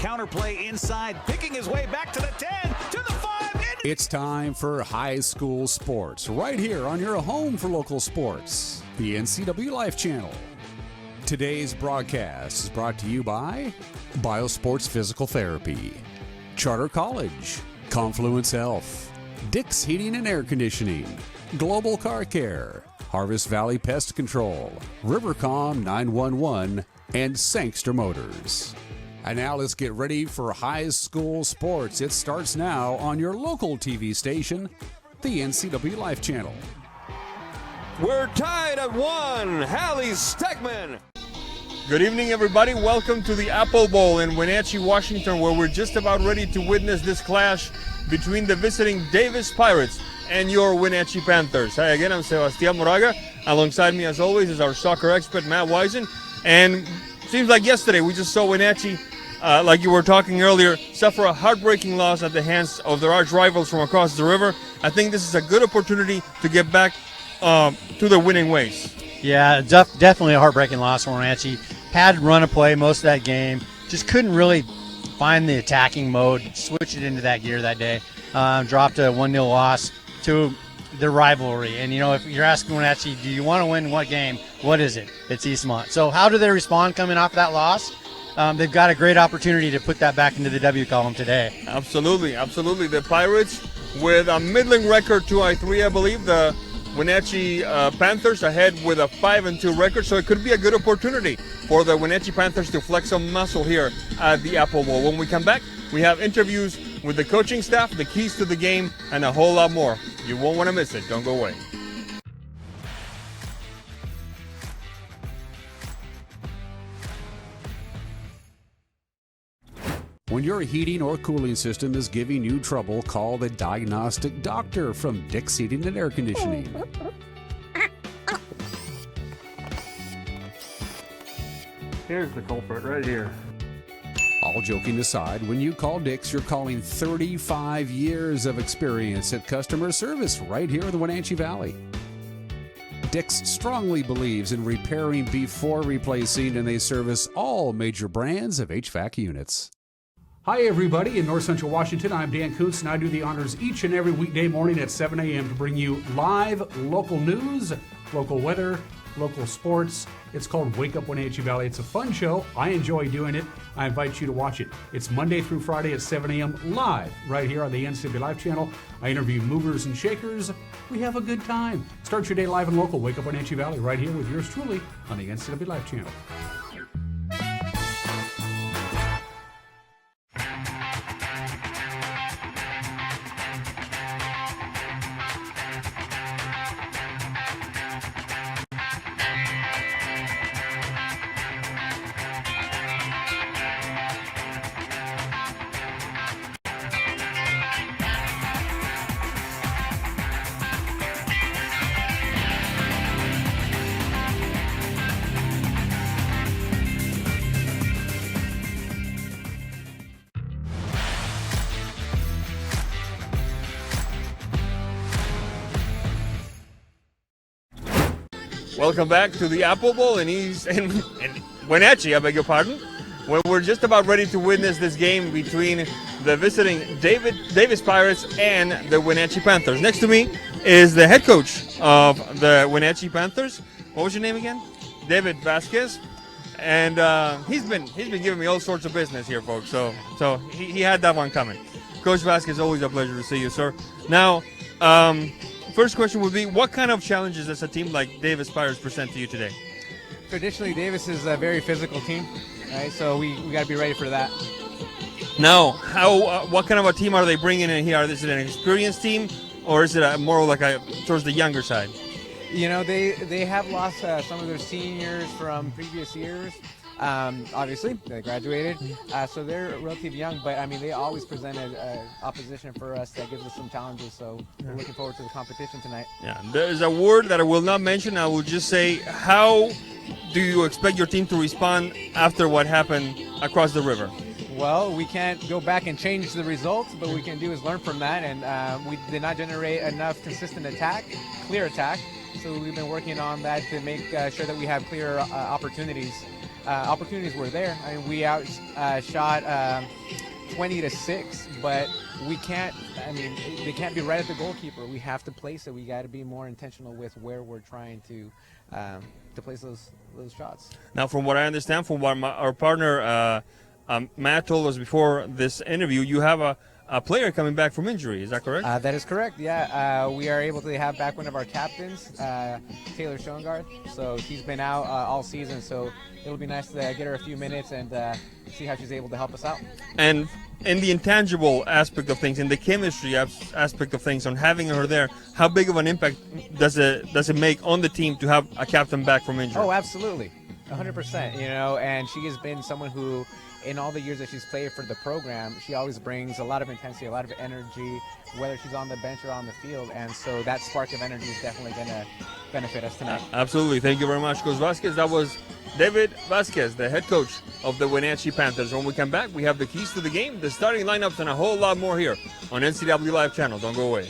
Counterplay inside, picking his way back to the 10, to the 5. It's time for high school sports, right here on your home for local sports, the NCWLIFE Channel. Today's broadcast is brought to you by Biosports Physical Therapy, Charter College, Confluence Health, Dick's Heating and Air Conditioning, Global Car Care, Harvest Valley Pest Control, Rivercom 911, and Sangster Motors. And now let's get ready for high school sports. It starts now on your local TV station, the NCWLIFE Channel. We're tied at 1. Harle Stegman. Good evening, everybody. Welcome to the Apple Bowl in Wenatchee, Washington, where we're just about ready to witness this clash between the visiting Davis Pirates and your Wenatchee Panthers. Hi again, I'm Sebastian Moraga. Alongside me, as always, is our soccer expert, Matt Wisen. And seems like yesterday we just saw Wenatchee, like you were talking earlier, suffer a heartbreaking loss at the hands of their arch rivals from across the river. I think this is a good opportunity to get back to their winning ways. Yeah, definitely a heartbreaking loss for Wenatchee. Had run a play most of that game, just couldn't really find the attacking mode, switch it into that gear that day. Dropped a 1-0 loss to the rivalry. And, you know, if you're asking Wenatchee, do you want to win what game? What is it? It's Eastmont. So how do they respond coming off that loss? They've got a great opportunity to put that back into the W column today. Absolutely, absolutely. The Pirates with a middling record, 2-3, I believe. The Wenatchee Panthers ahead with a 5-2 record, so it could be a good opportunity for the Wenatchee Panthers to flex some muscle here at the Apple Bowl. When we come back, we have interviews with the coaching staff, the keys to the game, and a whole lot more. You won't want to miss it. Don't go away. When your heating or cooling system is giving you trouble, call the diagnostic doctor from Dick's Heating and Air Conditioning. Here's the culprit right here. All joking aside, when you call Dick's, you're calling 35 years of experience at customer service right here in the Wenatchee Valley. Dick's strongly believes in repairing before replacing, and they service all major brands of HVAC units. Hi, everybody. In North Central Washington, I'm Dan Kuntz, and I do the honors each and every weekday morning at 7 a.m. to bring you live local news, local weather, local sports. It's called Wake Up Wenatchee Valley. It's a fun show. I enjoy doing it. I invite you to watch it. It's Monday through Friday at 7 a.m. live right here on the NCWLIFE Channel. I interview movers and shakers. We have a good time. Start your day live and local. Wake Up Wenatchee Valley right here with yours truly on the NCWLIFE Channel. Welcome back to the Apple Bowl in Wenatchee, I beg your pardon. Where we're just about ready to witness this game between the visiting Davis Pirates and the Wenatchee Panthers. Next to me is the head coach of the Wenatchee Panthers. What was your name again? David Vasquez. And he's been giving me all sorts of business here, folks. So he had that one coming. Coach Vasquez, always a pleasure to see you, sir. Now, first question would be, what kind of challenges does a team like Davis Pirates present to you today? Traditionally, Davis is a very physical team, right? So we got to be ready for that. Now, what kind of a team are they bringing in here? Is it an experienced team, or is it more like towards the younger side? You know, they have lost some of their seniors from previous years. Obviously, they graduated, so they're relatively young, but I mean, they always present an opposition for us that gives us some challenges, so we're looking forward to the competition tonight. Yeah, there's a word that I will not mention. I will just say, how do you expect your team to respond after what happened across the river? Well, we can't go back and change the results, but what we can do is learn from that, and we did not generate enough consistent attack, clear attack, so we've been working on that to make sure that we have clear opportunities opportunities were there. I mean, we outshot 20-6, but we can't. I mean, they can't be right at the goalkeeper. We have to place it. We got to be more intentional with where we're trying to place those shots. Now, from what I understand, from what our partner Matt told us before this interview, you have a player coming back from injury. Is that correct? That is correct. Yeah, we are able to have back one of our captains, Taylor Schoengarth. So she's been out all season. So it'll be nice to get her a few minutes and see how she's able to help us out. And in the intangible aspect of things, in the chemistry aspect of things, on having her there, how big of an impact does it make on the team to have a captain back from injury? Oh, absolutely, 100%. You know, and she has been someone who, in all the years that she's played for the program, she always brings a lot of intensity, a lot of energy, whether she's on the bench or on the field. And so that spark of energy is definitely going to benefit us tonight. Absolutely. Thank you very much, Coach Vasquez. That was David Vasquez, the head coach of the Wenatchee Panthers. When we come back, we have the keys to the game, the starting lineups, and a whole lot more here on NCWLIFE Channel. Don't go away.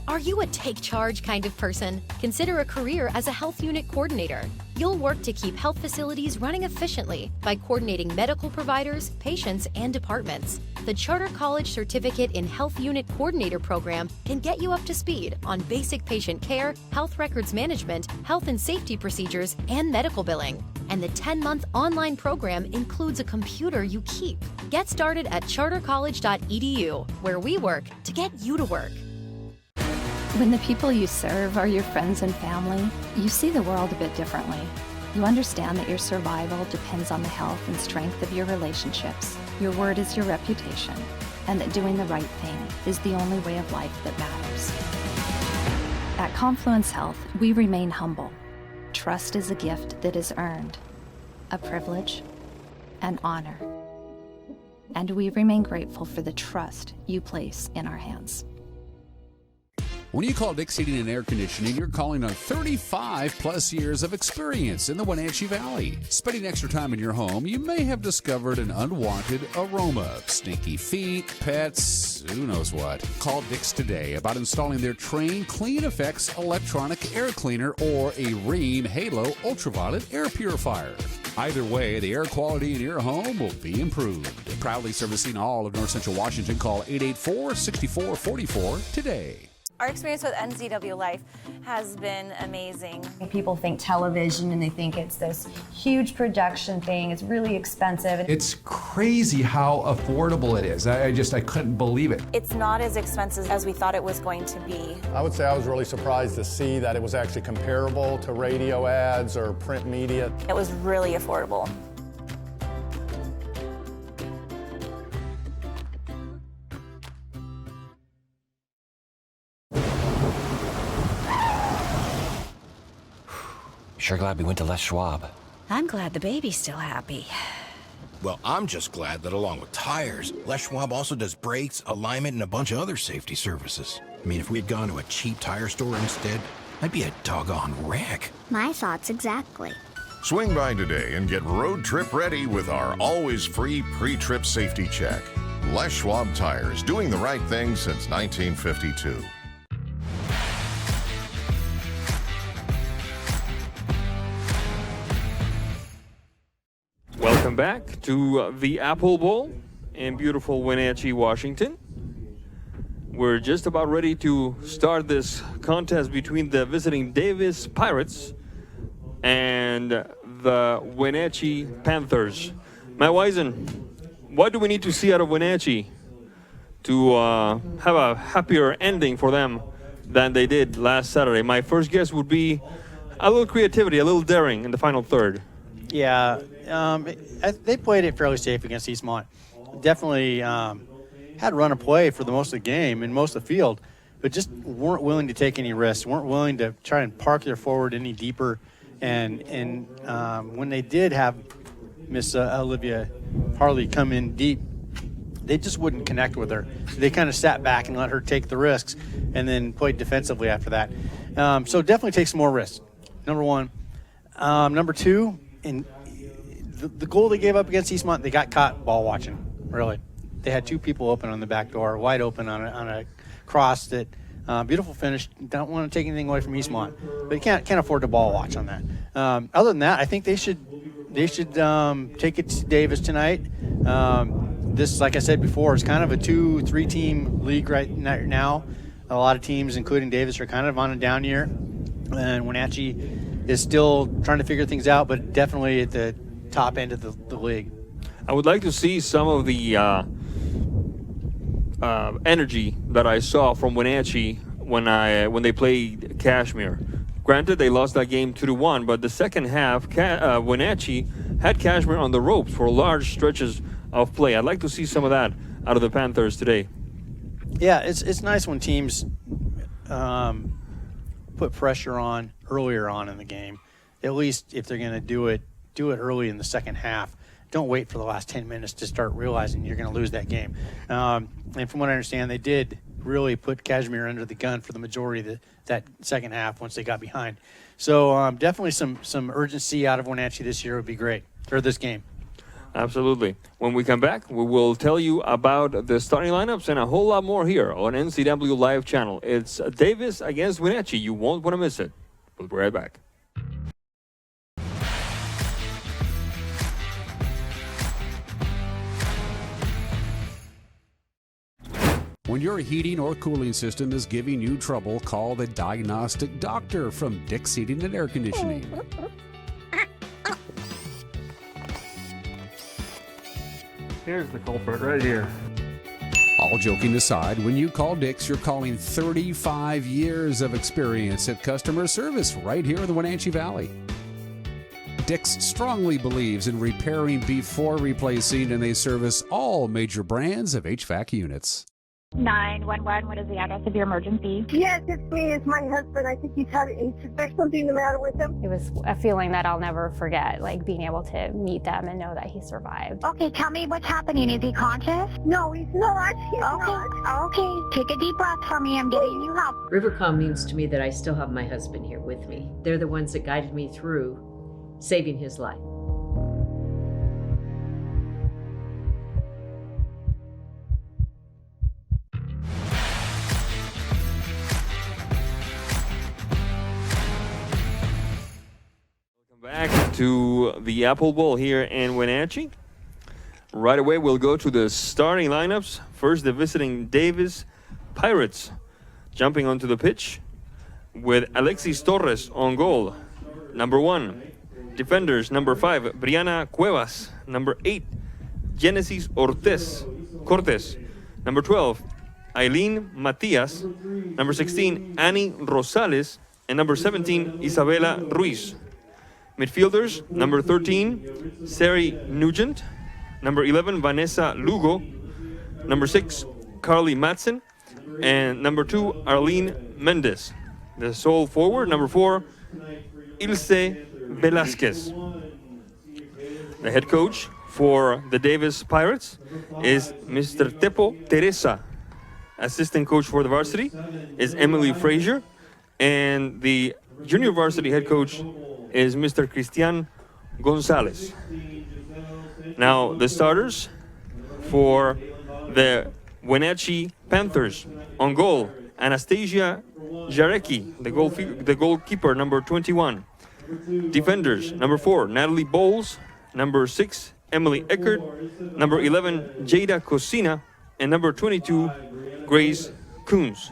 Are you a take charge kind of person? Consider a career as a health unit coordinator. You'll work to keep health facilities running efficiently by coordinating medical providers, patients, and departments. The Charter College Certificate in Health Unit Coordinator program can get you up to speed on basic patient care, health records management, health and safety procedures, and medical billing. And the 10-month online program includes a computer you keep. Get started at chartercollege.edu, where we work to get you to work. When the people you serve are your friends and family, you see the world a bit differently. You understand that your survival depends on the health and strength of your relationships. Your word is your reputation, and that doing the right thing is the only way of life that matters. At Confluence Health, we remain humble. Trust is a gift that is earned, a privilege, an honor. And we remain grateful for the trust you place in our hands. When you call Dick's Heating and Air Conditioning, you're calling on 35 plus years of experience in the Wenatchee Valley. Spending extra time in your home, you may have discovered an unwanted aroma. Stinky feet, pets, who knows what. Call Dick's today about installing their Train Clean Effects electronic air cleaner or a Rheem Halo ultraviolet air purifier. Either way, the air quality in your home will be improved. Proudly servicing all of North Central Washington, call 884-6444 today. Our experience with NCWLIFE has been amazing. People think television and they think it's this huge production thing. It's really expensive. It's crazy how affordable it is. I couldn't believe it. It's not as expensive as we thought it was going to be. I would say I was really surprised to see that it was actually comparable to radio ads or print media. It was really affordable. Sure glad we went to Les Schwab. I'm glad the baby's still happy. Well, I'm just glad that along with tires, Les Schwab also does brakes, alignment, and a bunch of other safety services. I mean, if we had gone to a cheap tire store instead, I'd be a doggone wreck. My thoughts exactly. Swing by today and get road trip ready with our always free pre-trip safety check. Les Schwab Tires, doing the right thing since 1952. Welcome back to the Apple Bowl in beautiful Wenatchee, Washington. We're just about ready to start this contest between the visiting Davis Pirates and the Wenatchee Panthers. Matt Wisen, what do we need to see out of Wenatchee to have a happier ending for them than they did last Saturday? My first guess would be a little creativity, a little daring in the final third. Yeah, they played it fairly safe against Eastmont. Definitely had run a play for the most of the game and most of the field, but just weren't willing to take any risks, weren't willing to try and park their forward any deeper. And when they did have Miss Olivia Harle come in deep, they just wouldn't connect with her. They kind of sat back and let her take the risks and then played defensively after that. So definitely take some more risks, number one. Number two, in the goal they gave up against Eastmont, they got caught ball watching, really. They had two people open on the back door, wide open on a cross that beautiful finish. Don't want to take anything away from Eastmont, but you can't afford to ball watch on that. Other than that, I think they should take it to Davis tonight. This, like I said before, is kind of a 2-3 team league right now. A lot of teams, including Davis, are kind of on a down year, and Wenatchee is still trying to figure things out, but definitely at the top end of the league. I would like to see some of the energy that I saw from Wenatchee when they played Kashmir. Granted, they lost that game 2-1, but the second half, Wenatchee had Kashmir on the ropes for large stretches of play. I'd like to see some of that out of the Panthers today. Yeah, it's nice when teams put pressure on earlier on in the game. At least if they're going to do it early in the second half. Don't wait for the last 10 minutes to start realizing you're going to lose that game. And from what I understand, they did really put Kashmir under the gun for the majority of that second half once they got behind. So definitely some urgency out of Wenatchee this year would be great, or this game. Absolutely. When we come back, we will tell you about the starting lineups and a whole lot more here on NCWLIFE Channel. It's Davis against Wenatchee. You won't want to miss it. We'll be right back. When your heating or cooling system is giving you trouble, call the diagnostic doctor from Dick's Heating and Air Conditioning. Here's the culprit right here. All joking aside, when you call Dick's, you're calling 35 years of experience at customer service right here in the Wenatchee Valley. Dick's strongly believes in repairing before replacing, and they service all major brands of HVAC units. 911, what is the address of your emergency? Yes, it's me. It's my husband. I think there's something the matter with him. It was a feeling that I'll never forget, like being able to meet them and know that he survived. Okay, tell me what's happening. Is he conscious? No, he's not. Okay, take a deep breath for me. I'm getting you help. Rivercom means to me that I still have my husband here with me. They're the ones that guided me through saving his life. Back to the Apple Bowl here in Wenatchee. Right away, we'll go to the starting lineups. First, the visiting Davis Pirates jumping onto the pitch with Alexis Torres on goal. Number 1. Defenders, number 5, Brianna Cuevas. Number 8, Genesis Cortes. Number 12, Aileen Matias. Number 16, Annie Rosales. And number 17, Isabela Ruiz. Midfielders, number 13, Sari Nugent. Number 11, Vanessa Lugo. Number 6, Carly Madsen. And number 2, Arlene Mendez. The sole forward, number 4, Ilse Velasquez. The head coach for the Davis Pirates is Mr. Tepo Teresa. Assistant coach for the varsity is Emily Frazier. And the junior varsity head coach is Mr. Cristian Gonzalez. Now, the starters for the Wenatchee Panthers. On goal, Anastasia Jarecki, the goalkeeper, number 21. Defenders, number 4, Natalie Bowles. Number 6, Emily Eckert. Number 11, Jada Cosina. And number 22, Grace Coons.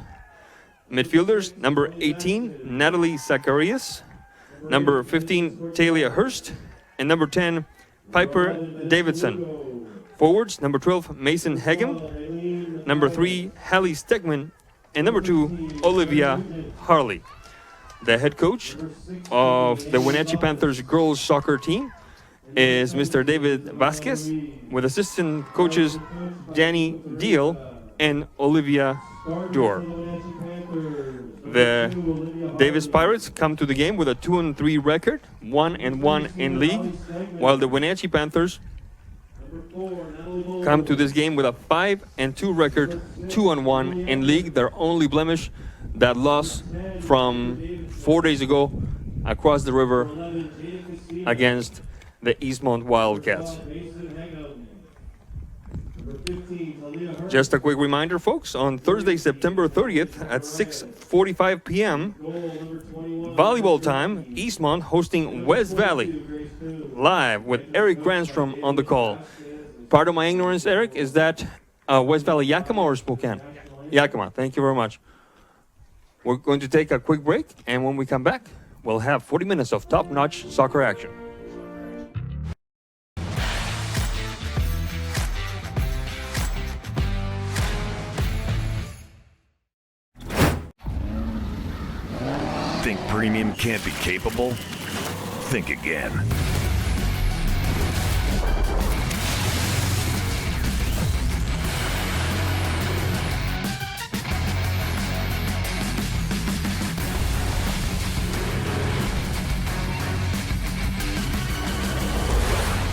Midfielders, number 18, Natalie Zacharias. Number 15, Talia Hurst. And number 10, Piper Davidson. Forwards, number 12, Mason Hegem. Number 3, Hallie Stegman. And number 2, Olivia Harle. The head coach of the Wenatchee Panthers girls soccer team is Mr. David Vasquez, with assistant coaches Danny Deal and Olivia Dor. The Davis Pirates come to the game with a 2-3 record, 1-1 in league, while the Wenatchee Panthers come to this game with a 5-2 record, 2-1 in league. Their only blemish, that loss from 4 days ago across the river against the Eastmont Wildcats. Just a quick reminder, folks, on Thursday, September 30th at 6:45 p.m., volleyball time, Eastmont hosting West Valley, live with Eric Granstrom on the call. Part of my ignorance, Eric, is that West Valley Yakima or Spokane? Yakima, thank you very much. We're going to take a quick break, and when we come back, we'll have 40 minutes of top-notch soccer action. Think premium can't be capable? Think again.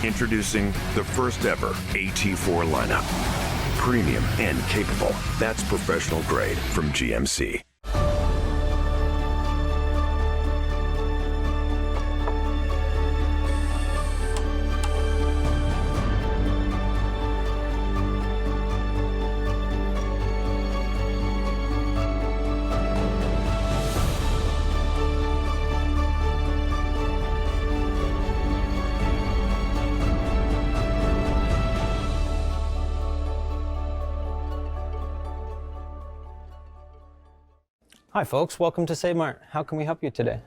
Introducing the first ever AT4 lineup. Premium and capable. That's professional grade from GMC. Hi folks, welcome to Save Mart. How can we help you today?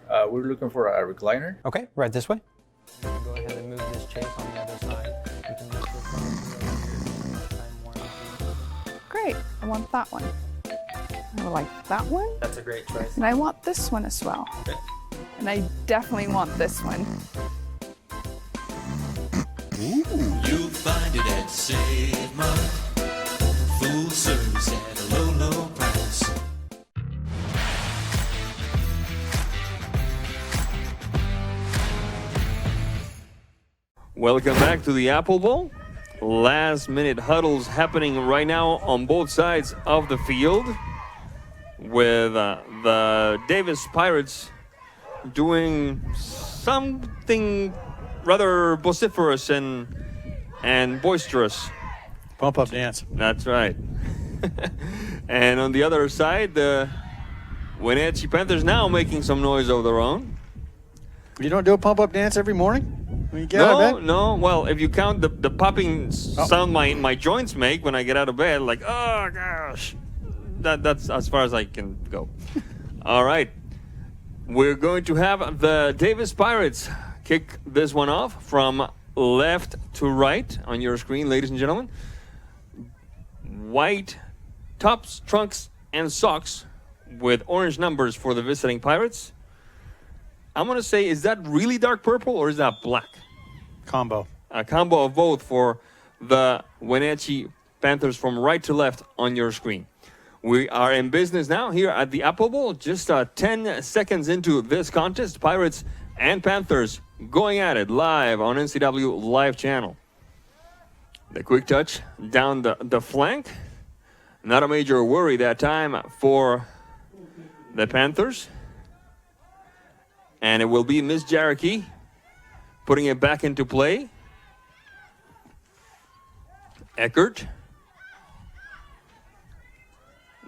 We're looking for a recliner. Okay, right this way. Go ahead and move this chase on the other side. You can just Great, I want that one. I would like that one. That's a great choice. And I want this one as well. Okay. And I definitely want this one. You'll find it at Save Mart. Full service at a low, low price. Welcome back to the Apple Bowl. Last minute huddles happening right now on both sides of the field, with the Davis Pirates doing something rather vociferous and boisterous. Pump up dance. That's right. And on the other side, the Wenatchee Panthers now making some noise of their own. You don't do a pump up dance every morning? When you get out of bed? No. Well, if you count the popping sound my joints make when I get out of bed, like, oh gosh, that's as far as I can go. All right, we're going to have the Davis Pirates kick this one off from left to right on your screen, ladies and gentlemen. White tops, trunks, and socks with orange numbers for the visiting Pirates. I'm going to say, is that really dark purple or is that black? Combo. A combo of both for the Wenatchee Panthers from right to left on your screen. We are in business now here at the Apple Bowl. Just 10 seconds into this contest, Pirates and Panthers going at it live on NCWLIFE Channel. The quick touch down the flank. Not a major worry that time for the Panthers. And it will be Miss Jaracki putting it back into play. Eckert.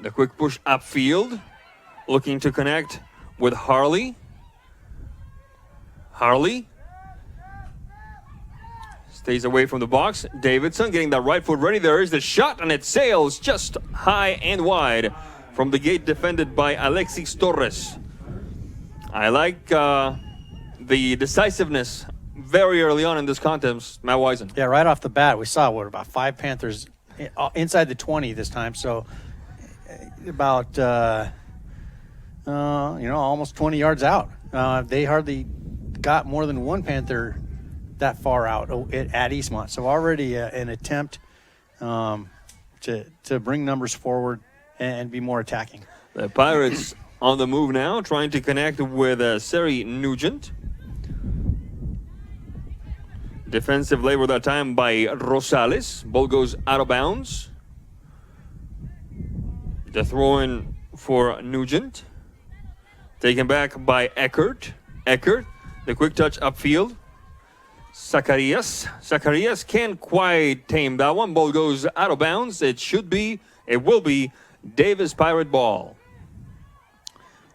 The quick push upfield. Looking to connect with Harle. Harle. Stays away from the box. Davidson getting that right foot ready. There is the shot, and it sails just high and wide from the gate defended by Alexis Torres. I like the decisiveness very early on in this contest, Matt Wisen. Yeah, right off the bat, we saw, about 5 Panthers inside the 20 this time. So about, almost 20 yards out. They hardly got more than one Panther that far out at Eastmont. So already an attempt to bring numbers forward and be more attacking. The Pirates on the move now, trying to connect with Seri Nugent. Defensive labor that time by Rosales. Ball goes out of bounds. The throw-in for Nugent. Taken back by Eckert. Eckert, the quick touch upfield. Zacarias can't quite tame that one. Ball goes out of bounds. It will be Davis Pirate ball.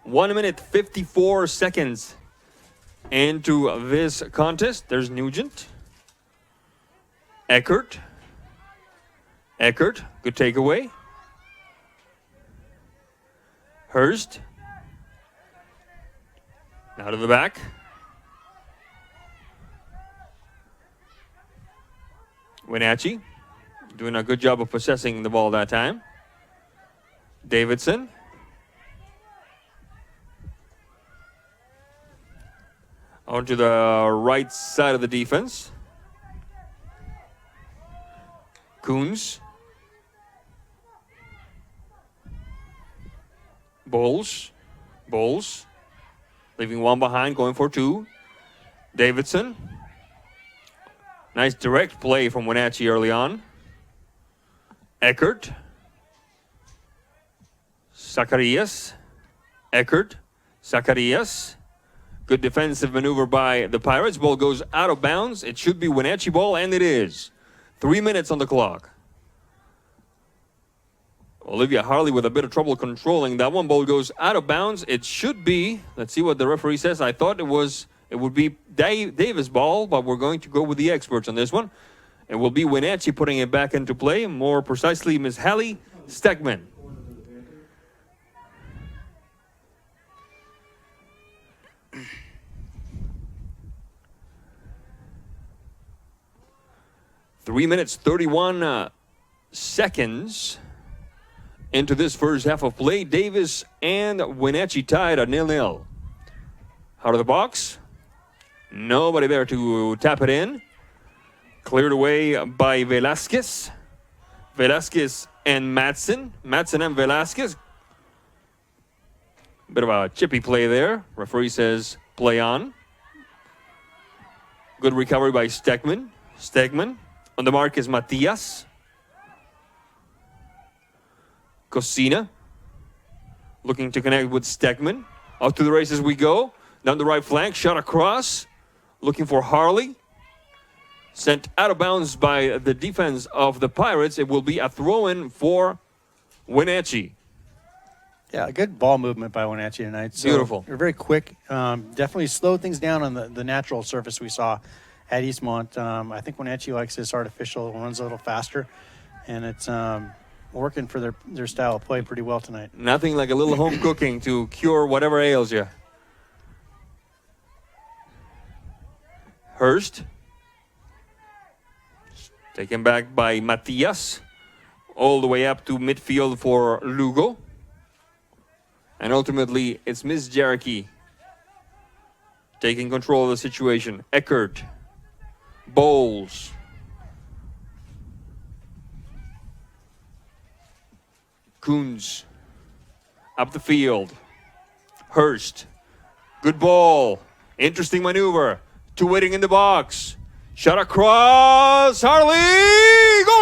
1 minute 54 seconds into this contest. There's Nugent. Eckert, good takeaway. Hurst. Now to the back. Wenatchee doing a good job of possessing the ball that time. Davidson. Onto the right side of the defense. Coons. Bowles. Leaving one behind, going for two. Davidson. Nice direct play from Wenatchee early on. Eckert. Zacarias. Good defensive maneuver by the Pirates. Ball goes out of bounds. It should be Wenatchee ball, and it is. 3 minutes on the clock. Olivia Harle with a bit of trouble controlling that one. Ball goes out of bounds. It should be, let's see what the referee says. I thought it would be Davis ball, but we're going to go with the experts on this one. It will be Wenatchee putting it back into play. More precisely, Ms. Hallie Stegman. Three minutes, 31 seconds into this first half of play. Davis and Wenatchee tied at 0-0. Out of the box. Nobody there to tap it in. Cleared away by Velasquez. Velasquez and Madsen. Madsen and Velasquez. Bit of a chippy play there. Referee says play on. Good recovery by Stegman. On the mark is Matias. Cosina. Looking to connect with Stegman. Out to the races we go. Down the right flank. Shot across. Looking for Harle. Sent out of bounds by the defense of the Pirates. It will be a throw-in for Wenatchee. Yeah, a good ball movement by Wenatchee tonight. So beautiful. They're very quick. Definitely slowed things down on the natural surface we saw at Eastmont. I think Wenatchee likes this artificial. It runs a little faster, and it's working for their style of play pretty well tonight. Nothing like a little home cooking to cure whatever ails you. Hurst. Taken back by Matias. All the way up to midfield for Lugo. And ultimately, it's Miss Jericho taking control of the situation. Eckert. Bowles. Coons. Up the field. Hurst. Good ball. Interesting maneuver. Two waiting in the box. Shot across. Harle. Goal!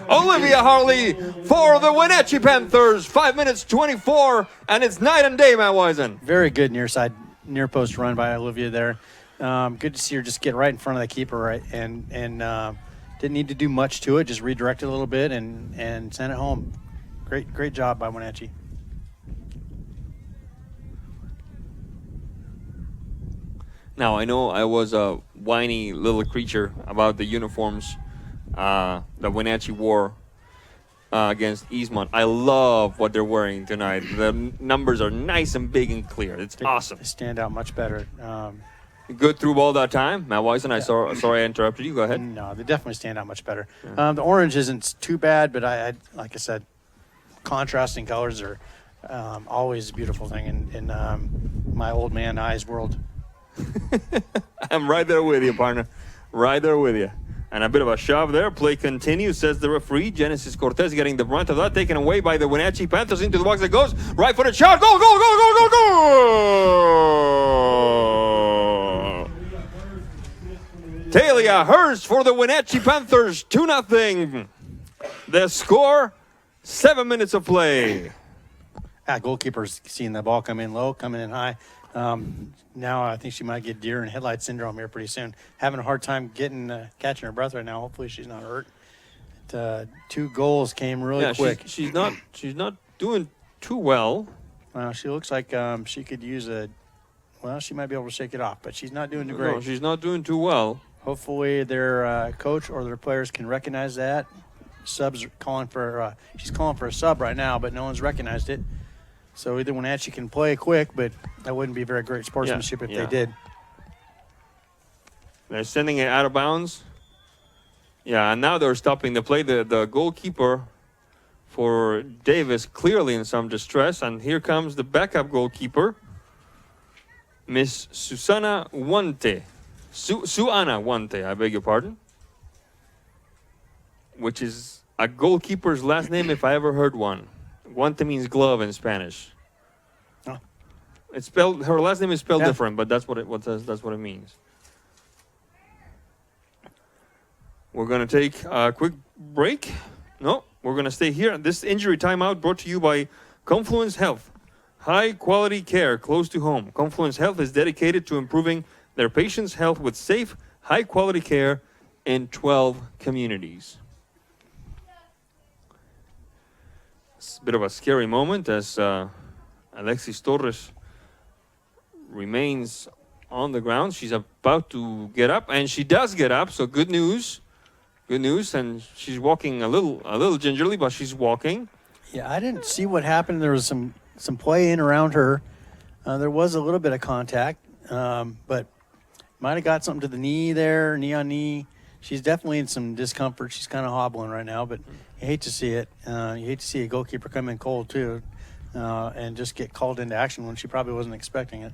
Olivia Harle for the Wenatchee Panthers. 5 minutes 24, and it's night and day, Matt Wisen. Very good near post run by Olivia there. Good to see her just get right in front of the keeper, right, and didn't need to do much to it. Just redirect it a little bit and send it home. Great job by Wenatchee. Now, I know I was a whiny little creature about the uniforms that Wenatchee wore against Eastmont. I love what they're wearing tonight. The numbers are nice and big and clear. It's awesome. They stand out much better. Good through ball that time. Matt Wisen, sorry I interrupted you. Go ahead. No, they definitely stand out much better. Yeah. The orange isn't too bad, but I like I said, contrasting colors are always a beautiful thing in my old man eyes world. I'm right there with you, partner. Right there with you. And a bit of a shove there. Play continues, says the referee. Genesis Cortez getting the brunt of that. Taken away by the Wenatchee Panthers into the box that goes. Right-footed shot. Goal, goal, goal, goal, goal, goal! Talia Hurst for the Wenatchee Panthers. 2-0. The score, 7 minutes of play. Goalkeeper's seeing the ball come in low, coming in high. Now I think she might get deer in headlight syndrome here pretty soon. Having a hard time catching her breath right now. Hopefully she's not hurt. 2 goals came really quick. She's not doing too well. Well, she looks like she could use she might be able to shake it off, but she's not doing too great. No, she's not doing too well. Hopefully their coach or their players can recognize that. Subs calling for she's calling for a sub right now, but no one's recognized it. So either Wenatchee can play quick, but that wouldn't be very great sportsmanship if they did. They're sending it out of bounds. Yeah, and now they're stopping the play. The goalkeeper for Davis clearly in some distress, and here comes the backup goalkeeper, Miss Susana Wante. Suana Wante, I beg your pardon. Which is a goalkeeper's last name if I ever heard one. Guante means glove in Spanish. Oh. It's spelled. Her last name is spelled different, but that's what it means. We're gonna take a quick break. No, we're gonna stay here. This injury timeout brought to you by Confluence Health. High quality care close to home. Confluence Health is dedicated to improving their patients' health with safe, high quality care in 12 communities. It's a bit of a scary moment as Alexis Torres remains on the ground. She's about to get up, and she does get up, so good news. Good news, and she's walking a little gingerly, but she's walking. Yeah, I didn't see what happened. There was some play in around her. There was a little bit of contact, but might have got something to the knee there, knee on knee. She's definitely in some discomfort. She's kind of hobbling right now, but you hate to see it. You hate to see a goalkeeper come in cold, too, and just get called into action when she probably wasn't expecting it.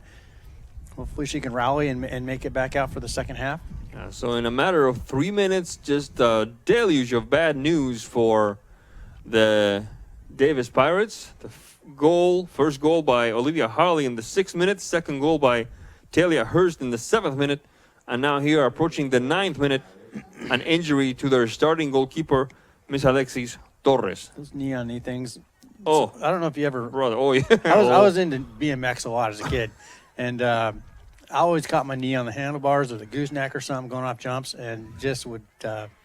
Hopefully she can rally and make it back out for the second half. Yeah, so in a matter of 3 minutes, just a deluge of bad news for the Davis Pirates. The first goal by Olivia Harle in the 6th minute, second goal by Talia Hurst in the 7th minute, and now here approaching the 9th minute, an injury to their starting goalkeeper, Miss Alexis Torres. Those knee-on-knee things. Oh. I don't know if you ever... Brother, oh, yeah. I was into BMX a lot as a kid, and I always caught my knee on the handlebars or the gooseneck or something going off jumps and just would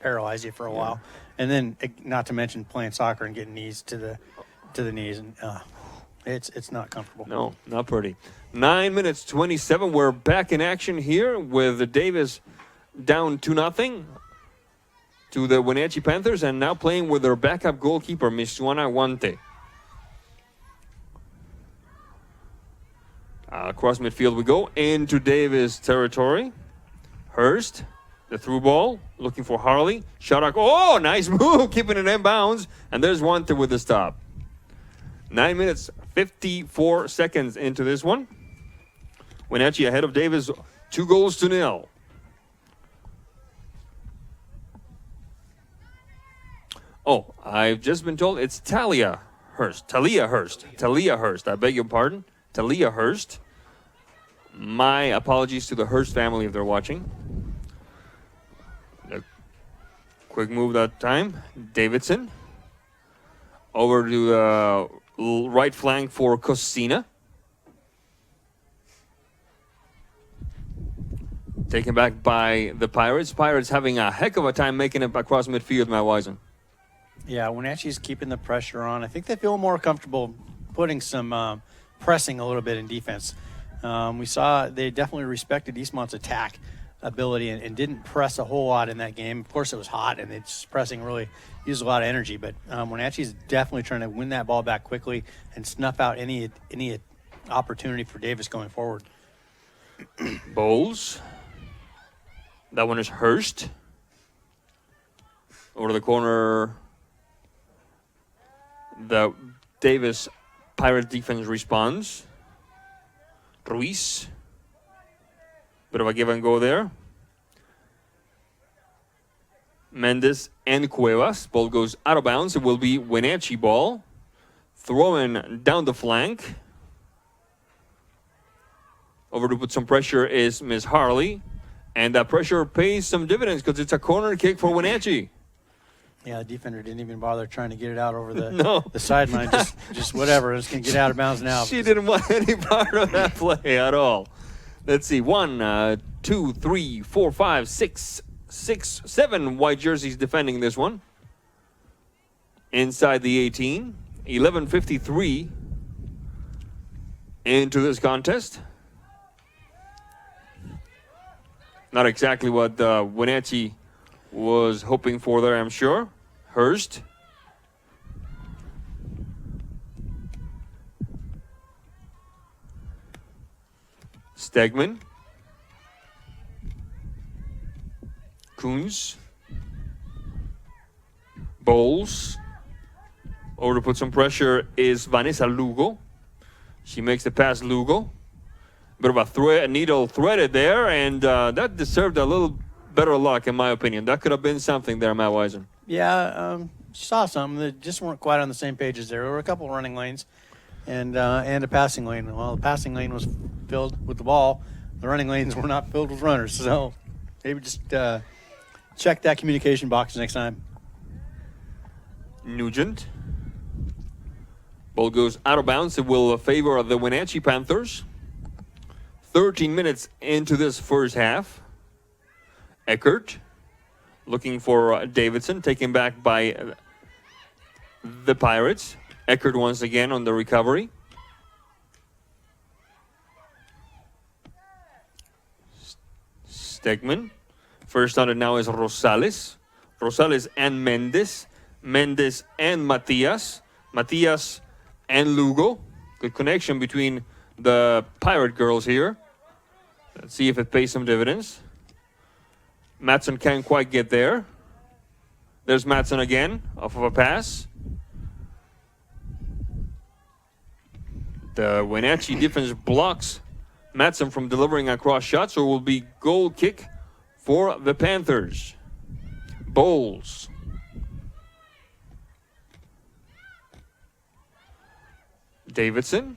paralyze you for a while. And then, not to mention playing soccer and getting knees to the knees, and it's not comfortable. No, not pretty. 9 minutes 27. We're back in action here with Davis down 2-0 to the Wenatchee Panthers, and now playing with their backup goalkeeper, Miss Suana Wante. Across midfield we go into Davis territory. Hurst, the through ball, looking for Harle. Shot out. Oh, nice move, keeping it in bounds. And there's Wante with the stop. 9 minutes, 54 seconds into this one. Wenatchee ahead of Davis, 2-0. Oh, I've just been told it's Talia Hurst. I beg your pardon. Talia Hurst. My apologies to the Hurst family if they're watching. A quick move that time. Davidson. Over to the right flank for Cosina. Taken back by the Pirates. Pirates having a heck of a time making it across midfield, Matt Wisen. Yeah, Wenatchee's keeping the pressure on. I think they feel more comfortable putting some pressing a little bit in defense. We saw they definitely respected Eastmont's attack ability and didn't press a whole lot in that game. Of course, it was hot, and it's pressing really used a lot of energy. But Wenatchee's definitely trying to win that ball back quickly and snuff out any opportunity for Davis going forward. Bowles. That one is Hurst. Over to the corner. The Davis Pirate defense responds. Ruiz. Bit of a give and go there. Mendes and Cuevas. Ball goes out of bounds. It will be Wenatchee ball. Throwing down the flank. Over to put some pressure is Miss Harle. And that pressure pays some dividends because it's a corner kick for Wenatchee. Yeah, the defender didn't even bother trying to get it out over the No. the sideline. Just whatever. It's going to get out of bounds now. She didn't want any part of that play at all. Let's see. 1, 2, 3, 4, 5, 6, 7 white jerseys defending this one. Inside the 18. 11:53 into this contest. Not exactly what Wenatchee was hoping for there, I'm sure. Hurst. Stegman. Coons. Bowles. Over to put some pressure is Vanessa Lugo. She makes the pass, Lugo. Bit of a needle threaded there, and that deserved a little better luck, in my opinion. That could have been something there, Matt Wisen. Yeah, saw some that just weren't quite on the same pages there. There were a couple of running lanes and a passing lane. Well, the passing lane was filled with the ball. The running lanes were not filled with runners. So maybe just check that communication box next time. Nugent. Ball goes out of bounds. It will favor the Wenatchee Panthers. 13 minutes into this first half. Eckert looking for Davidson, taken back by the Pirates. Eckert once again on the recovery. Stegman. First on it now is Rosales. Rosales and Mendez. Mendez and Matias. Matias and Lugo. Good connection between the Pirate girls here. Let's see if it pays some dividends. Matson can't quite get there. There's Matson again, off of a pass. The Wenatchee defense blocks Matson from delivering a cross shot, so it will be goal kick for the Panthers. Bowles. Davidson.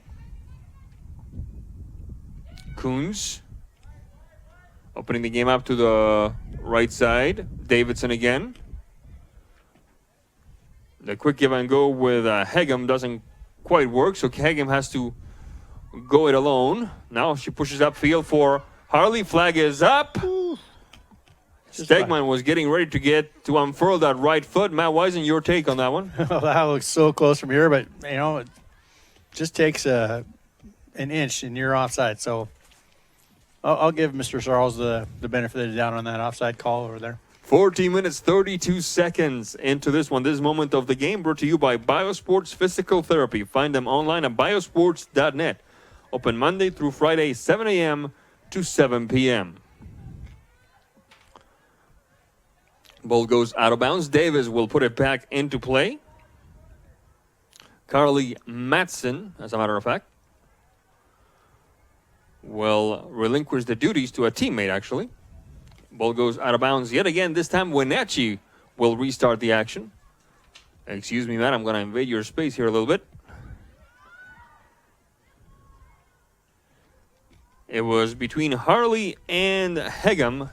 Coons. Opening the game up to the right side. Davidson again. The quick give and go with Hegem doesn't quite work, so Hegem has to go it alone. Now she pushes upfield for Harle. Flag is up. Stegman was getting ready to unfurl that right foot. Matt Wisen, your take on that one? Well, that looks so close from here, but it just takes an inch and you're offside. So I'll give Mr. Charles the benefit of the doubt on that offside call over there. 14 minutes, 32 seconds into this one. This moment of the game brought to you by Biosports Physical Therapy. Find them online at biosports.net. Open Monday through Friday, 7 a.m. to 7 p.m. Ball goes out of bounds. Davis will put it back into play. Carly Matson, as a matter of fact, will relinquish the duties to a teammate, actually. Ball goes out of bounds yet again. This time, Wenatchee will restart the action. Excuse me, Matt. I'm going to invade your space here a little bit. It was between Harle and Hegem,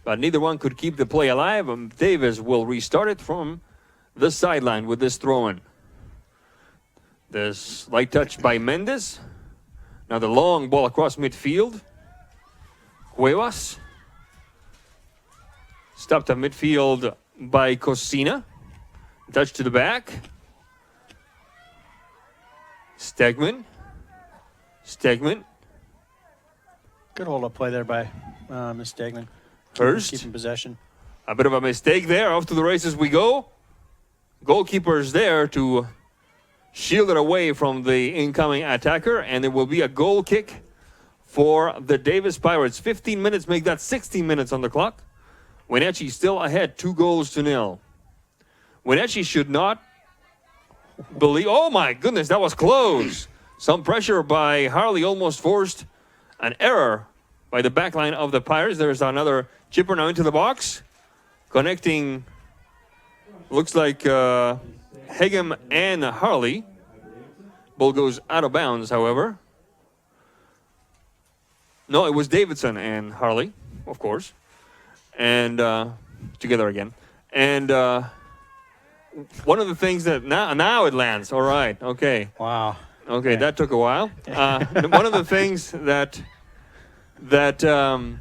but neither one could keep the play alive. Davis will restart it from the sideline with this throw-in. This light touch by Mendez. Now the long ball across midfield. Cuevas. Stopped at midfield by Cosina. Touch to the back. Stegman. Good hold-up play there by Miss Stegman. Hurst. Keeping possession. A bit of a mistake there. Off to the races we go. Goalkeeper's there to shield it away from the incoming attacker, and it will be a goal kick for the Davis Pirates. 15 minutes make that 16 minutes on the clock. Wenatchee still ahead, 2-0. Wenatchee should not believe. Oh my goodness, that was close. Some pressure by Harle almost forced an error by the back line of the Pirates. There's another chipper now into the box. Connecting, looks like Hegem and Harle. Ball goes out of bounds, however. No, it was Davidson and Harle, of course. And together again. And one of the things that now it lands. All right. Okay. Wow. Okay, that took a while. One of the things that I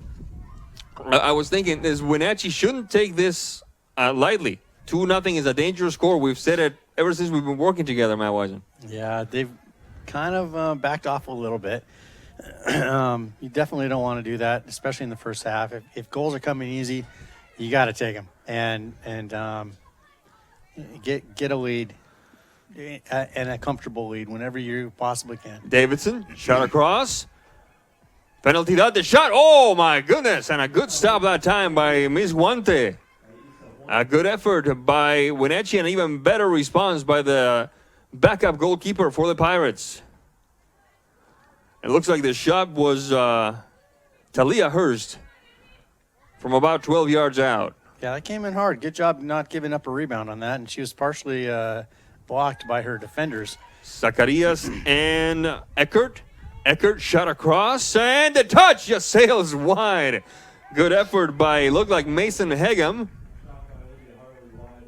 was thinking is Wenatchee shouldn't take this lightly. 2-0 is a dangerous score. We've said it ever since we've been working together, Matt Wisen. Yeah, they've kind of backed off a little bit. You definitely don't want to do that, especially in the first half. If goals are coming easy, you got to take them and get a lead and a comfortable lead whenever you possibly can. Davidson, shot across. Penalty dot, the shot. Oh, my goodness. And a good stop that time by Ms. Guante. A good effort by Wenatchee and an even better response by the backup goalkeeper for the Pirates. It looks like the shot was Talia Hurst from about 12 yards out. Yeah, that came in hard. Good job not giving up a rebound on that, and she was partially blocked by her defenders. Zacharias and Eckert. Eckert shot across, and the touch just sails wide. Good effort by, looked like Mason Hegem.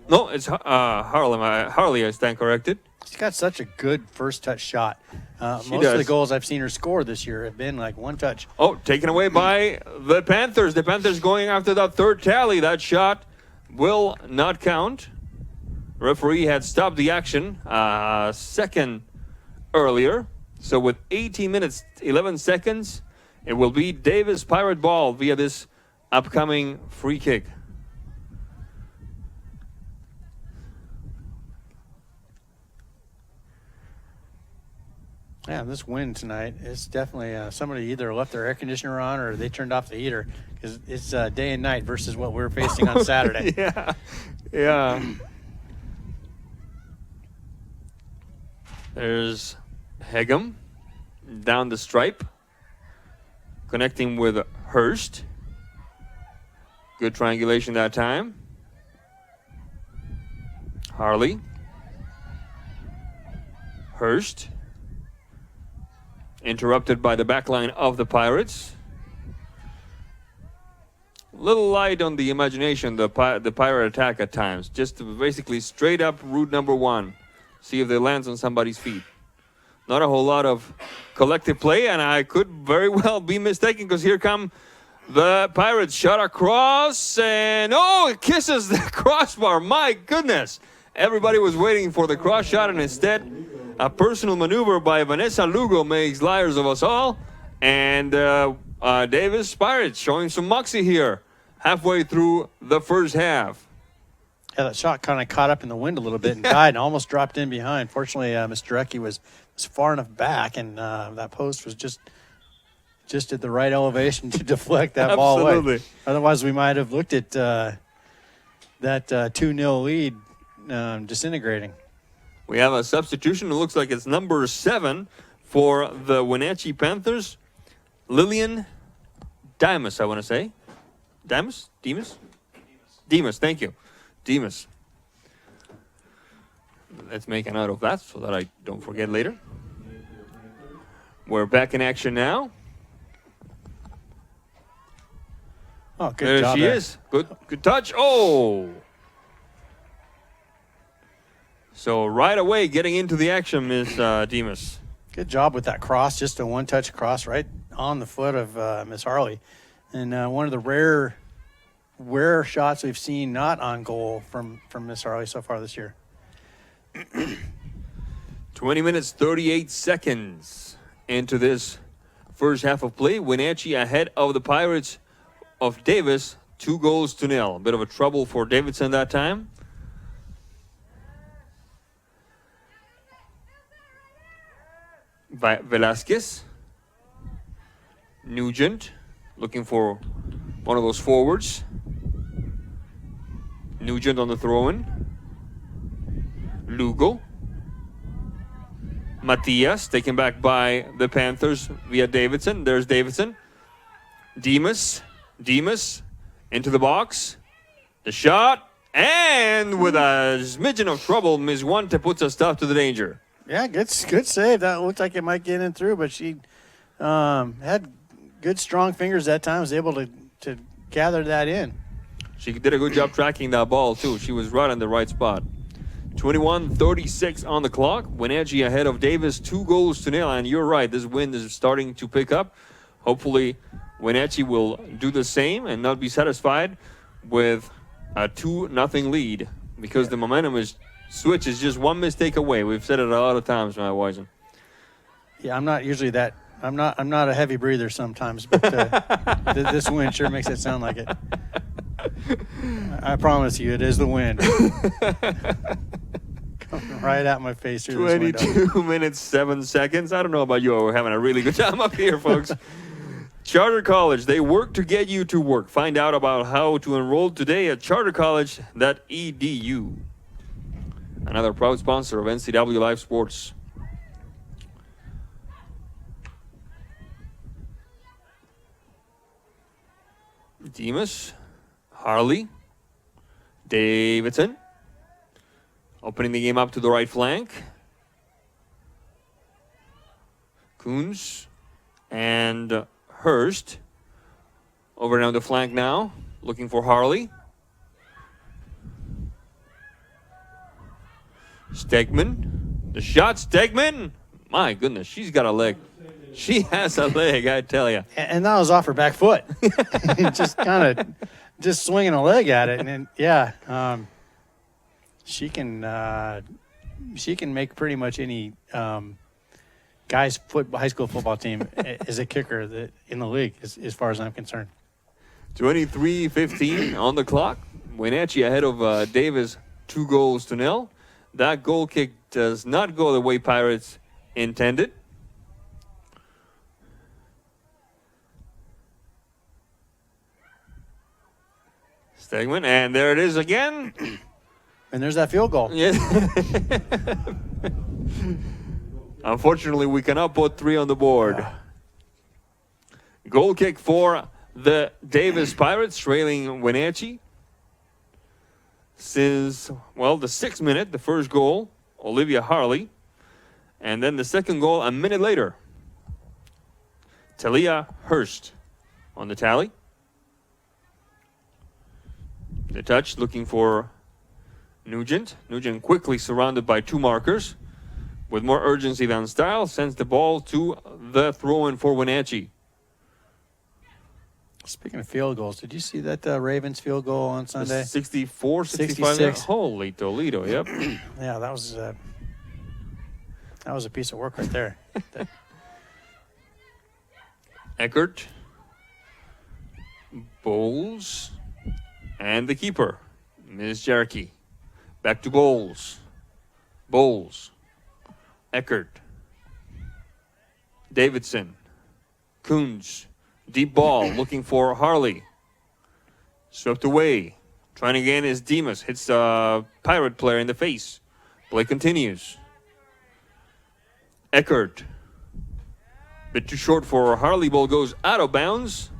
No, it's Harle. Harle, I stand corrected. She's got such a good first touch shot. Most does. of the goals I've seen her score this year have been like one touch. Oh, taken away by the Panthers. The Panthers going after that third tally. That shot will not count. Referee had stopped the action a second earlier. So with 18 minutes, 11 seconds, it will be Davis Pirate ball via this upcoming free kick. Yeah, this wind tonight, it's definitely somebody either left their air conditioner on or they turned off the heater because it's day and night versus what we're facing on Saturday. Yeah. There's Hegem down the stripe, connecting with Hurst. Good triangulation that time. Harle. Hurst. Interrupted by the back line of the Pirates. Little light on the imagination, the Pirate attack at times. Just basically straight up route number one. See if they lands on somebody's feet. Not a whole lot of collective play, and I could very well be mistaken because here come the Pirates. Shot across, and it kisses the crossbar. My goodness. Everybody was waiting for the cross shot, and instead a personal maneuver by Vanessa Lugo makes liars of us all. And Davis Pirates showing some moxie here halfway through the first half. Yeah, that shot kind of caught up in the wind a little bit and died and almost dropped in behind. Fortunately, Mr. Ecke was far enough back, and that post was just at the right elevation to deflect that ball away. Otherwise, we might have looked at that 2-0 lead disintegrating. We have a substitution. It looks like it's number 7 for the Wenatchee Panthers. Lillian Dimas, I want to say. Dimas? Demas? Demas, thank you. Demas. Let's make a note of that so that I don't forget later. We're back in action now. Oh, good there job she there. is. Good touch. Oh! So right away, getting into the action, Miss Demas. Good job with that cross, just a one-touch cross right on the foot of Miss Harle. And one of the rare shots we've seen not on goal from Miss Harle so far this year. 20 minutes, 38 seconds into this first half of play. Wenatchee ahead of the Pirates of Davis, 2-0. A bit of a trouble for Davidson that time. Velasquez. Nugent looking for one of those forwards. Nugent on the throw-in. Lugo. Matias taken back by the Panthers via Davidson. There's Davidson. Demas into the box. The shot. And with a smidgen of trouble, Ms. Guante puts a stop to the danger. Yeah, good save. That looked like it might get in through, but she had good, strong fingers that time, was able to gather that in. She did a good job tracking that ball, too. She was right on the right spot. 21:36 on the clock. Wenatchee ahead of Davis 2-0. And you're right, this wind is starting to pick up. Hopefully Wenatchee will do the same and not be satisfied with a 2-0 lead, because the momentum switch is just one mistake away. We've said it a lot of times, Matt Wisen. Yeah, I'm not usually that. I'm not a heavy breather sometimes, but this wind sure makes it sound like it. I promise you, it is the wind. Coming right at my face through this window. 22 minutes, 7 seconds. I don't know about you. We're having a really good time up here, folks. Charter College, they work to get you to work. Find out about how to enroll today at chartercollege.edu. Another proud sponsor of NCWLIFE Sports. Demas, Harle, Davidson, opening the game up to the right flank. Coons and Hurst over down the flank now, looking for Harle. Stegman, the shot, Stegman. My goodness, she's got a leg. She has a leg, I tell you. And that was off her back foot. just swinging a leg at it. And then, she can make pretty much any guy's high school football team as a kicker in the league, as far as I'm concerned. 23:15 on the clock. Wenatchee ahead of Davis 2-0. That goal kick does not go the way Pirates intended. Stegman, and there it is again. And there's that field goal. Yeah. Unfortunately, we cannot put 3 on the board. Goal kick for the Davis Pirates, trailing Wenatchee. Since, the 6th minute, the first goal, Olivia Harle. And then the second goal a minute later. Talia Hurst on the tally. The touch, looking for Nugent. Nugent quickly surrounded by 2 markers. With more urgency than style, sends the ball to the throw-in for Wenatchee. Speaking of field goals, did you see that Ravens field goal on Sunday? 64, 65. 66. Holy Toledo, yep. Yeah, that was a piece of work right there. Eckert. Bowles. And the keeper, Ms. Jarkey. Back to Bowles. Bowles. Eckert. Davidson. Coons. Deep ball, looking for Harle. Swept away. Trying again is Demas. Hits a Pirate player in the face. Play continues. Eckert. Bit too short for Harle. Ball goes out of bounds.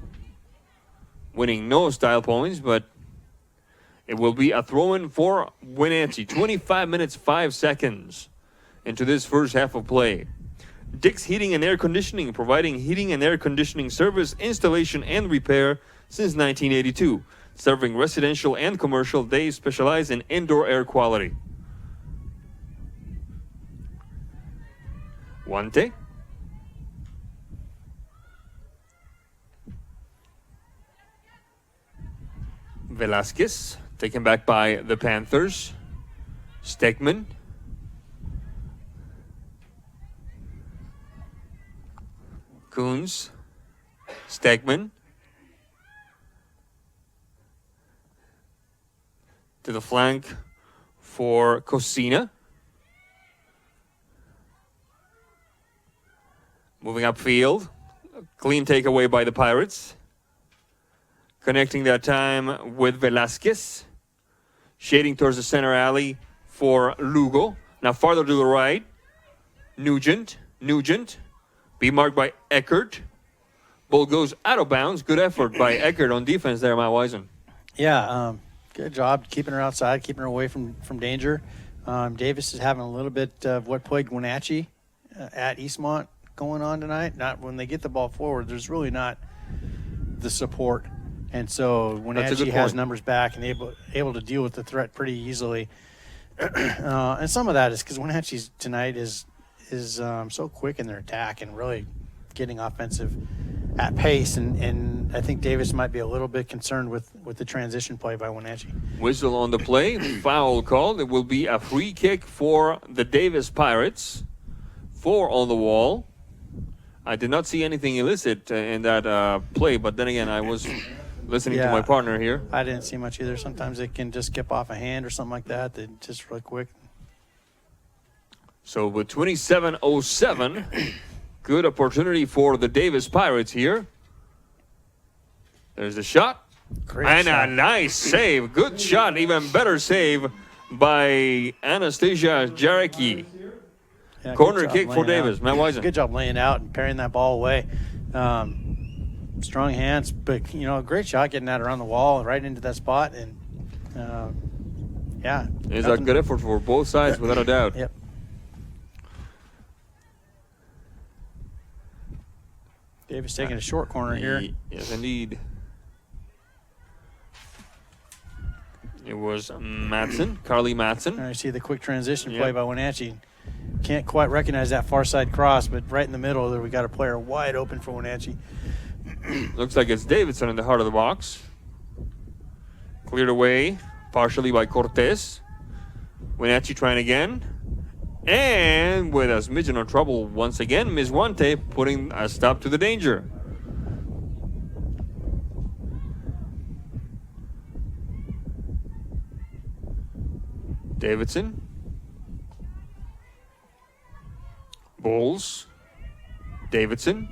Winning no style points, but it will be a throw-in for Wenatchee. 25 minutes, 5 seconds into this first half of play. Dick's Heating and Air Conditioning, providing heating and air conditioning service, installation, and repair since 1982. Serving residential and commercial, they specialize in indoor air quality. Guante. Velasquez, taken back by the Panthers. Stegman. Coons. Stegman. To the flank for Cosina. Moving upfield. Clean takeaway by the Pirates. Connecting that time with Velasquez. Shading towards the center alley for Lugo. Now farther to the right. Nugent. Be marked by Eckert. Ball goes out of bounds. Good effort by Eckert on defense there, Matt Wisen. Yeah, good job keeping her outside, keeping her away from danger. Davis is having a little bit of what plagued Wenatchee at Eastmont going on tonight. Not when they get the ball forward, there's really not the support. And so Wenatchee has numbers back and able to deal with the threat pretty easily. And some of that is because Wenatchee tonight is so quick in their attack and really getting offensive at pace. And I think Davis might be a little bit concerned with the transition play by Wenatchee. Whistle on the play, foul called. It will be a free kick for the Davis Pirates. 4 on the wall. I did not see anything illicit in that play, but then again, I was listening to my partner here. I didn't see much either. Sometimes it can just skip off a hand or something like that. Just really quick. So with 27:07, good opportunity for the Davis Pirates here. There's the shot. Great shot. A nice save. Good shot. Even better save by Anastasia Jarecki. Yeah, corner kick for Davis. Out. Matt Wisen. Good job laying out and parrying that ball away. Strong hands, but great shot getting that around the wall right into that spot. And It's a good effort for both sides, without a doubt. Yep. Davis taking a short corner here. Yes, indeed. It was Carly Matson. I see the quick transition play by Wenatchee. Can't quite recognize that far side cross, but right in the middle there we got a player wide open for Wenatchee. Looks like it's Davidson in the heart of the box. Cleared away partially by Cortez. Wenatchee trying again. And with a smidgen of trouble once again, Ms. Wante putting a stop to the danger. Davidson. Bowles. Davidson.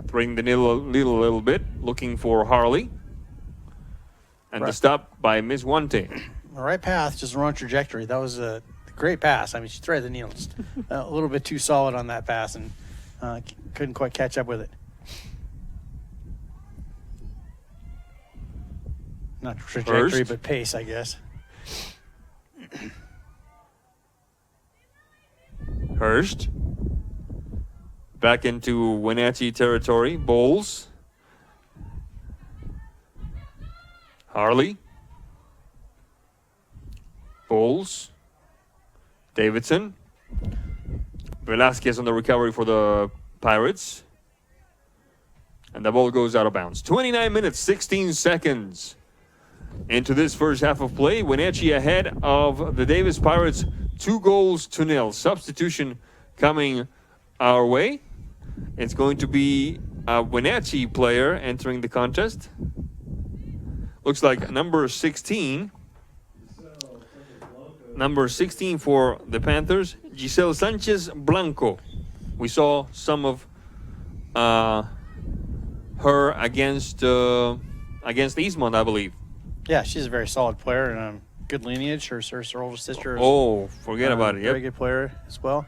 Bring the needle a little bit, looking for Harle. And the stop by Ms. Wante. The right path, just the wrong trajectory. That was a great pass. I mean, she threaded the needle. Just a little bit too solid on that pass and couldn't quite catch up with it. Not trajectory, Hurst. but pace, I guess. Hurst. Back into Wenatchee territory. Bowles. Harle. Bowles. Davidson. Velasquez on the recovery for the Pirates. And the ball goes out of bounds. 29 minutes, 16 seconds into this first half of play. Wenatchee ahead of the Davis Pirates 2-0. Substitution coming our way. It's going to be a Wenatchee player entering the contest. Looks like number 16. Number 16 for the Panthers, Giselle Sanchez Blanco. We saw some of her against Eastmont, I believe. Yeah, she's a very solid player and good lineage. Her older sister is forget about it. Yep. Very good player as well.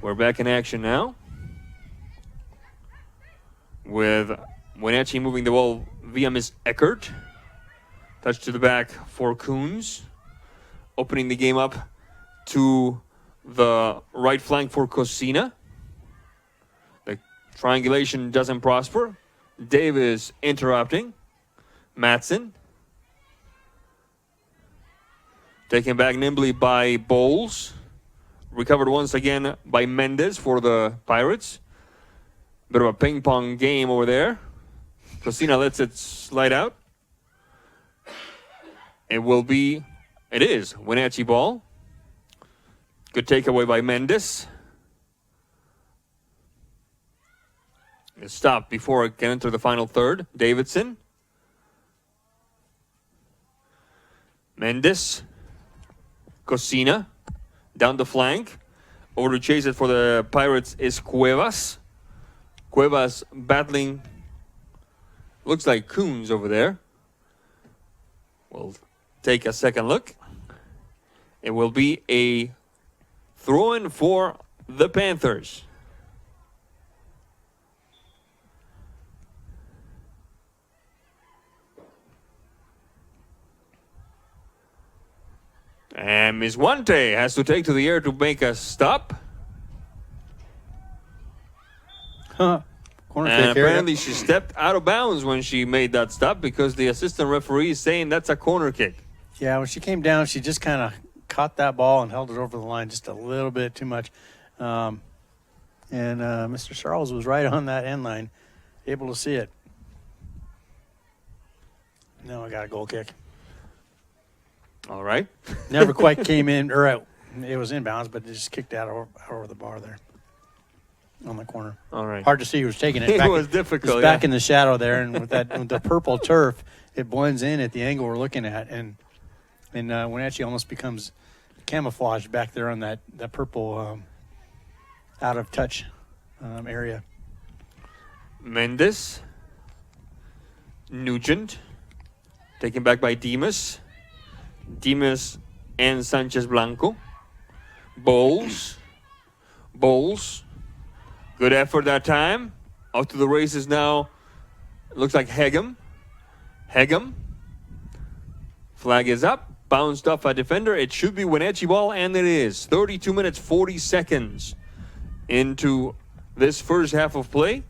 We're back in action now with Wenatchee moving the ball via Miss Eckert. Touch to the back for Coons. Opening the game up to the right flank for Cosina. The triangulation doesn't prosper. Davis interrupting. Matson. Taken back nimbly by Bowles. Recovered once again by Mendez for the Pirates. Bit of a ping pong game over there. Cosina lets it slide out. It is Wenatchee ball. Good takeaway by Mendez. It stopped before it can enter the final third. Davidson. Mendez. Cosina. Down the flank. Over to chase it for the Pirates is Cuevas. Cuevas battling. Looks like Coons over there. We'll take a second look. It will be a throw-in for the Panthers. And Ms. Wante has to take to the air to make a stop. Corner And kick here, apparently she stepped out of bounds when she made that stop because the assistant referee is saying that's a corner kick. Yeah, when she came down, she just kind of caught that ball and held it over the line just a little bit too much. And Mr. Charles was right on that end line, able to see it. Now I got a goal kick. All right. Never quite came in, or it was inbounds, but it just kicked out over the bar there on the corner. All right. Hard to see who was taking it. It Back was difficult. It's back in the shadow there, and with the purple turf, it blends in at the angle we're looking at, and Wenatchee almost becomes camouflaged back there on that purple out of touch area. Mendes. Nugent. Taken back by Dimas. Dimas and Sanchez Blanco. Bowles. Good effort that time. Out to the races now. It looks like Hegem. Flag is up. Bounced off a defender. It should be Wenatchee ball, and it is. 32 minutes, 40 seconds into this first half of play.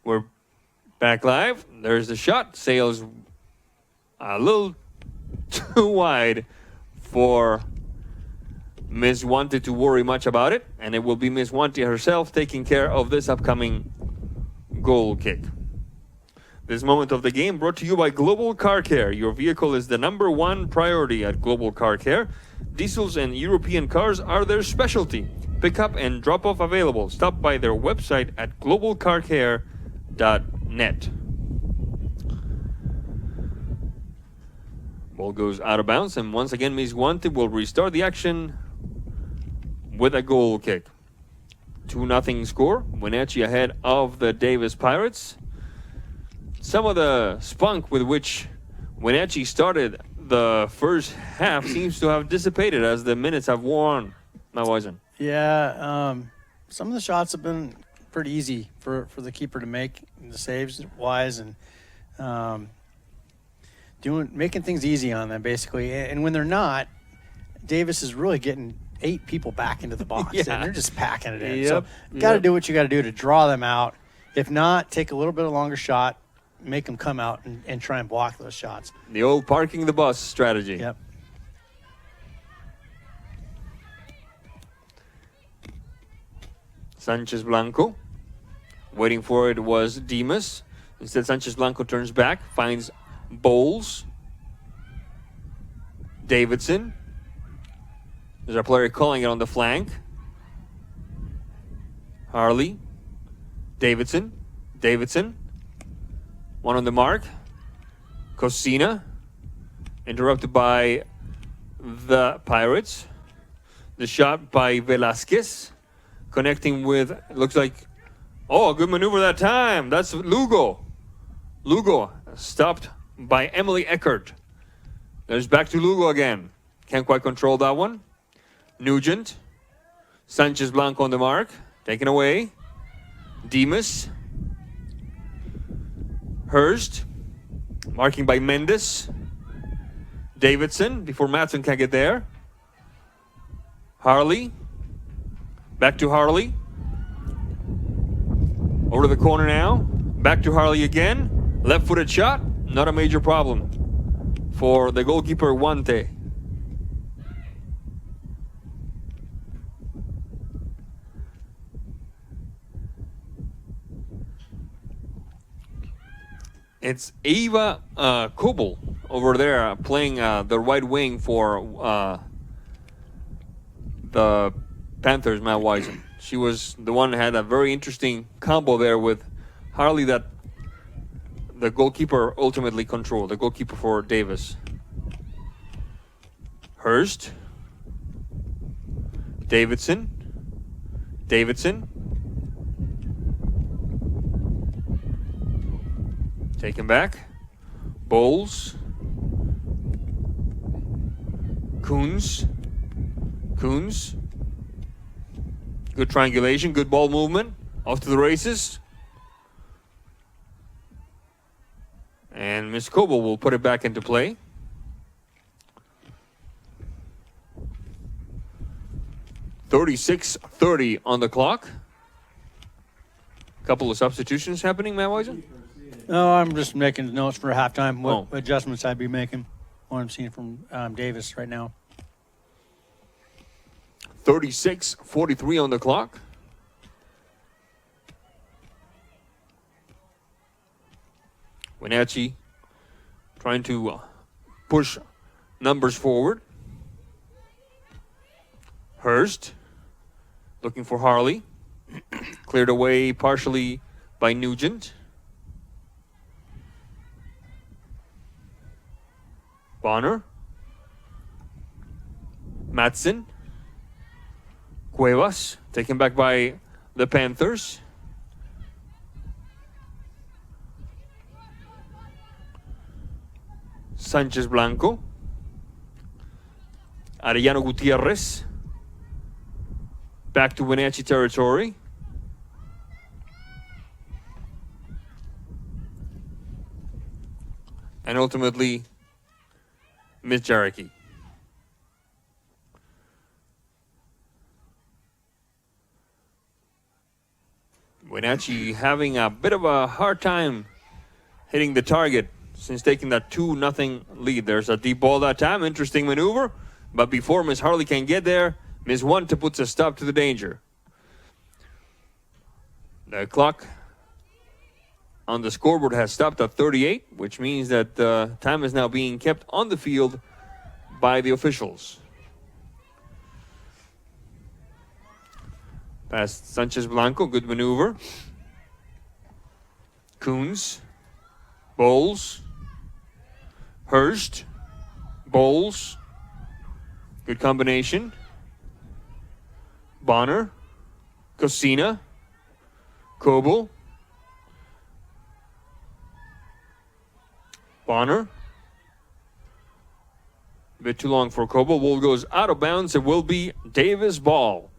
We're back live. There's the shot. Sails a little too wide for Ms. Wanty to worry much about it. And it will be Ms. Wanty herself taking care of this upcoming goal kick. This moment of the game brought to you by Global Car Care. Your vehicle is the #1 priority at Global Car Care. Diesels and European cars are their specialty. Pickup and drop-off available. Stop by their website at globalcarcare.net. Ball goes out of bounds, and once again, Ms. Wanty will restart the action with a goal kick. 2-0 score. Wenatchee ahead of the Davis Pirates. Some of the spunk with which Wenatchee started the first half seems to have dissipated as the minutes have worn on. Wisen. Yeah, some of the shots have been pretty easy for the keeper to make, the saves wise, and making things easy on them basically. And when they're not, Davis is really getting 8 people back into the box, and they're just packing it in. Yep. So got to do what you got to do to draw them out. If not, take a little bit of longer shot, make them come out and try and block those shots. The old parking the bus strategy. Yep. Sanchez Blanco. Waiting for it was Dimas. Instead, Sanchez Blanco turns back, finds Bowles. Davidson. There's a player calling it on the flank. Harle. Davidson. One on the mark. Cosina. Interrupted by the Pirates. The shot by Velasquez. Connecting with, it looks like, a good maneuver that time. That's Lugo. Lugo stopped by Emily Eckert. There's back to Lugo again. Can't quite control that one. Nugent. Sanchez Blanco on the mark. Taken away. Dimas. Hurst. Marking by Mendes. Davidson before Matson can get there. Harle. Back to Harle. Over to the corner now. Back to Harle again. Left-footed shot. Not a major problem for the goalkeeper, Wante. It's Eva Kobel over there playing the right wing for the Panthers, Matt Wisen. She was the one that had a very interesting combo there with Harle that the goalkeeper ultimately controlled, the goalkeeper for Davis. Hurst. Davidson. Taken back. Bowles. Coons. Good triangulation, good ball movement. Off to the races. And Ms. Kobel will put it back into play. 36:30 on the clock. Couple of substitutions happening, Matt Wisen? No, I'm just making notes for halftime. What adjustments I'd be making. What I'm seeing from Davis right now. 36:43 on the clock. Wenatchee trying to push numbers forward. Hurst looking for Harle. Cleared away partially by Nugent. Bonner. Matson. Cuevas taken back by the Panthers. Sanchez Blanco. Arellano Gutierrez. Back to Wenatchee territory. And ultimately, Miss Jareki. Wenatchee having a bit of a hard time hitting the target since taking that 2-0 lead. There's a deep ball that time. Interesting maneuver. But before Miss Harle can get there, Miss Wanta puts a stop to the danger. The clock on the scoreboard has stopped at 38, which means that time is now being kept on the field by the officials. Past Sanchez Blanco, good maneuver. Coons, Bowles, Hurst, Bowles, good combination. Bonner, Cosina, Coble, Bonner. A bit too long for Coble. Ball goes out of bounds. It will be Davis ball.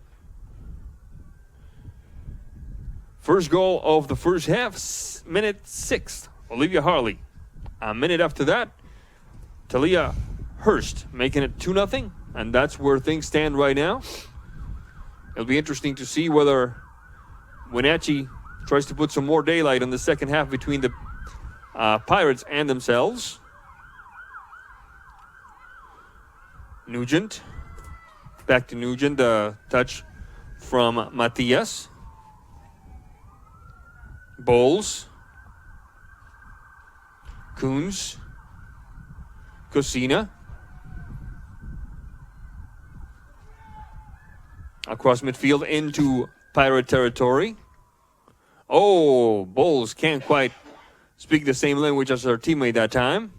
First goal of the first half, minute 6. Olivia Harle. A minute after that, Talia Hurst making it 2-0, and that's where things stand right now. It'll be interesting to see whether Wenatchee tries to put some more daylight in the second half between the Pirates and themselves. Nugent. Back to Nugent. The touch from Matias. Bowles. Coons. Cosina. Across midfield into Pirate territory. Oh, Bowles can't quite speak the same language as her teammate that time.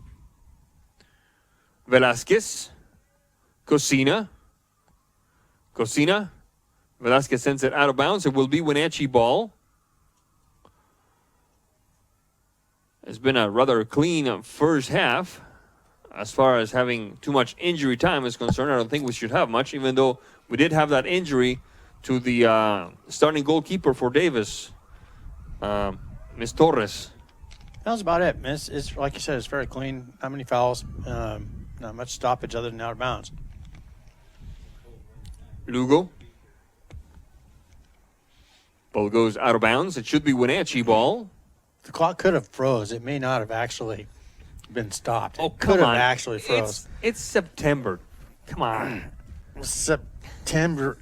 Velasquez. Cosina. Cosina. Velasquez sends it out of bounds. It will be Wenatchee ball. It's been a rather clean first half. As far as having too much injury time is concerned, I don't think we should have much, even though we did have that injury to the starting goalkeeper for Davis, Miss Torres. That was about it, Miss. It's like you said, it's very clean. Not many fouls, not much stoppage other than out of bounds. Lugo. Ball goes out of bounds. It should be Wenatchee ball. The clock could have froze. It may not have actually been stopped. Oh, it could come on. have actually froze. It's September. Come on. September.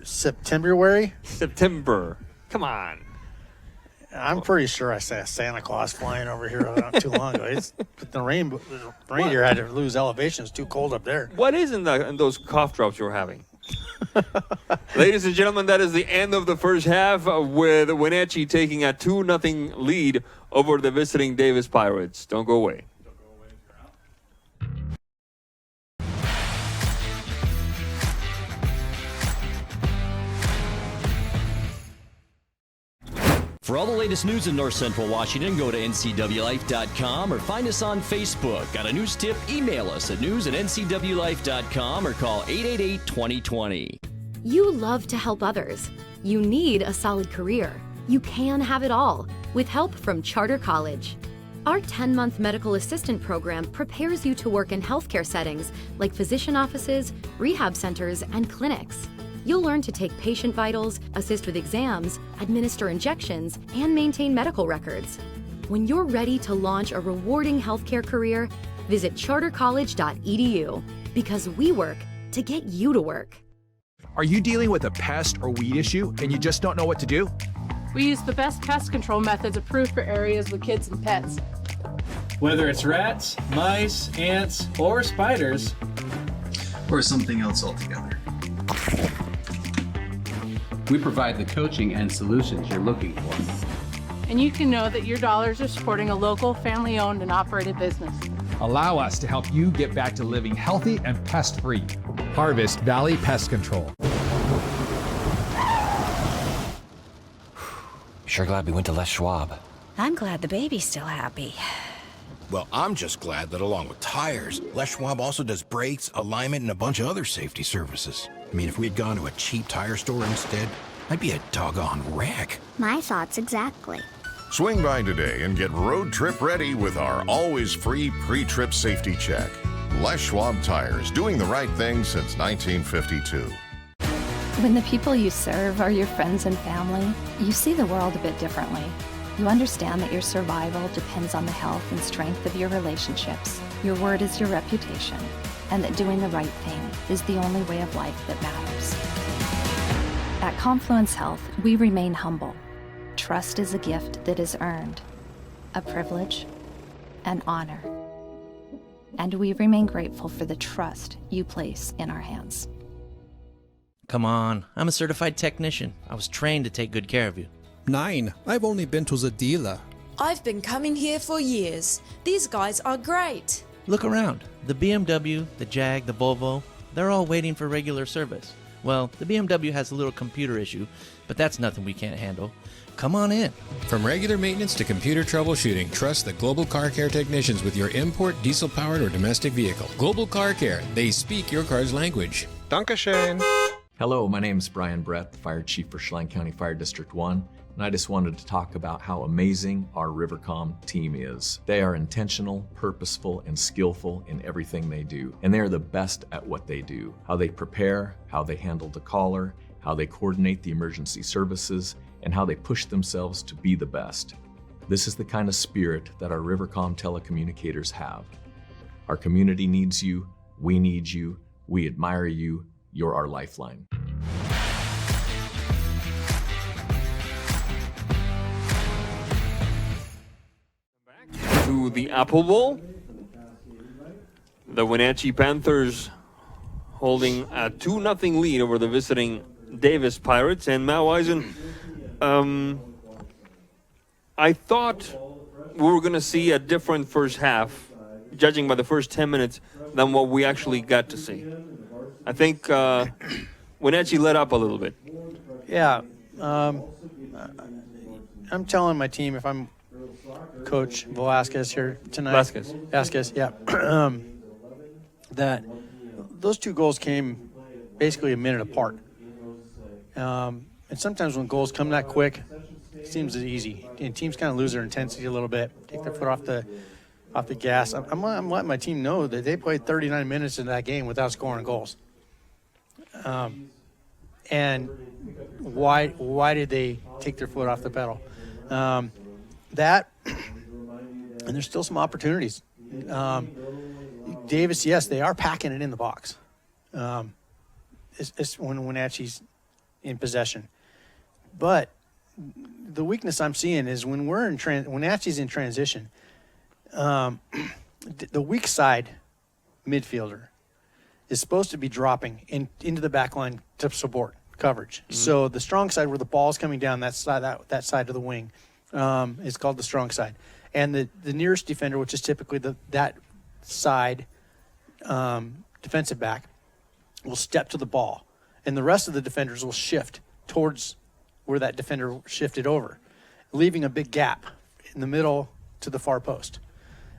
Come on. I'm pretty sure I saw Santa Claus flying over here not too long ago. The reindeer had to lose elevation. It's too cold up there. What is in those cough drops you're having? Ladies and gentlemen, that is the end of the first half with Wenatchee taking a 2-0 lead over the visiting Davis Pirates. Don't go away. For all the latest news in North Central Washington, go to NCWLIFE.com or find us on Facebook. Got a news tip? Email us at news@NCWLIFE.com or call 888-2020. You love to help others. You need a solid career. You can have it all with help from Charter College. Our 10-month medical assistant program prepares you to work in healthcare settings like physician offices, rehab centers, and clinics. You'll learn to take patient vitals, assist with exams, administer injections, and maintain medical records. When you're ready to launch a rewarding healthcare career, visit chartercollege.edu, because we work to get you to work. Are you dealing with a pest or weed issue and you just don't know what to do? We use the best pest control methods approved for areas with kids and pets. Whether it's rats, mice, ants, or spiders, or something else altogether. We provide the coaching and solutions you're looking for. And you can know that your dollars are supporting a local, family-owned and operated business. Allow us to help you get back to living healthy and pest-free. Harvest Valley Pest Control. Sure glad we went to Les Schwab. I'm glad the baby's still happy. Well, I'm just glad that along with tires, Les Schwab also does brakes, alignment, and a bunch of other safety services. I mean, if we had gone to a cheap tire store instead, I'd be a doggone wreck. My thoughts exactly. Swing by today and get road trip ready with our always free pre-trip safety check. Les Schwab Tires, doing the right thing since 1952. When the people you serve are your friends and family, you see the world a bit differently. You understand that your survival depends on the health and strength of your relationships. Your word is your reputation, and that doing the right thing is the only way of life that matters. At Confluence Health, we remain humble. Trust is a gift that is earned, a privilege, an honor. And we remain grateful for the trust you place in our hands. Come on, I'm a certified technician. I was trained to take good care of you. 9. I've only been to the dealer. I've been coming here for years. These guys are great. Look around. The BMW, the Jag, the Volvo, they're all waiting for regular service. Well, the BMW has a little computer issue, but that's nothing we can't handle. Come on in. From regular maintenance to computer troubleshooting, trust the Global Car Care technicians with your import, diesel-powered, or domestic vehicle. Global Car Care. They speak your car's language. Dankeschön. Hello, my name is Brian Brett, the Fire Chief for Chelan County Fire District 1, and I just wanted to talk about how amazing our Rivercom team is. They are intentional, purposeful, and skillful in everything they do, and they are the best at what they do. How they prepare, how they handle the caller, how they coordinate the emergency services, and how they push themselves to be the best. This is the kind of spirit that our Rivercom telecommunicators have. Our community needs you, we need you, we admire you, you're our lifeline. To the Apple Bowl. The Wenatchee Panthers holding a 2-0 lead over the visiting Davis Pirates. And Matt Wisen, I thought we were going to see a different first half, judging by the first 10 minutes, than what we actually got to see. I think Wenatchee let up a little bit. Yeah. I'm telling my team, if I'm Coach Velasquez here tonight. Vasquez, yeah. That those two goals came basically a minute apart. And sometimes when goals come that quick, it seems easy. And teams kind of lose their intensity a little bit, take their foot off the gas. I'm letting my team know that they played 39 minutes in that game without scoring goals. And why did they take their foot off the pedal? That, and there's still some opportunities. Davis, yes, they are packing it in the box. It's when Wenatchee's in possession. But the weakness I'm seeing is when Wenatchee's in transition, the weak side midfielder is supposed to be dropping into the back line to support coverage. Mm-hmm. So the strong side, where the ball's coming down that side of the wing, is called the strong side. And the nearest defender, which is typically that side defensive back, will step to the ball. And the rest of the defenders will shift towards where that defender shifted over, leaving a big gap in the middle to the far post.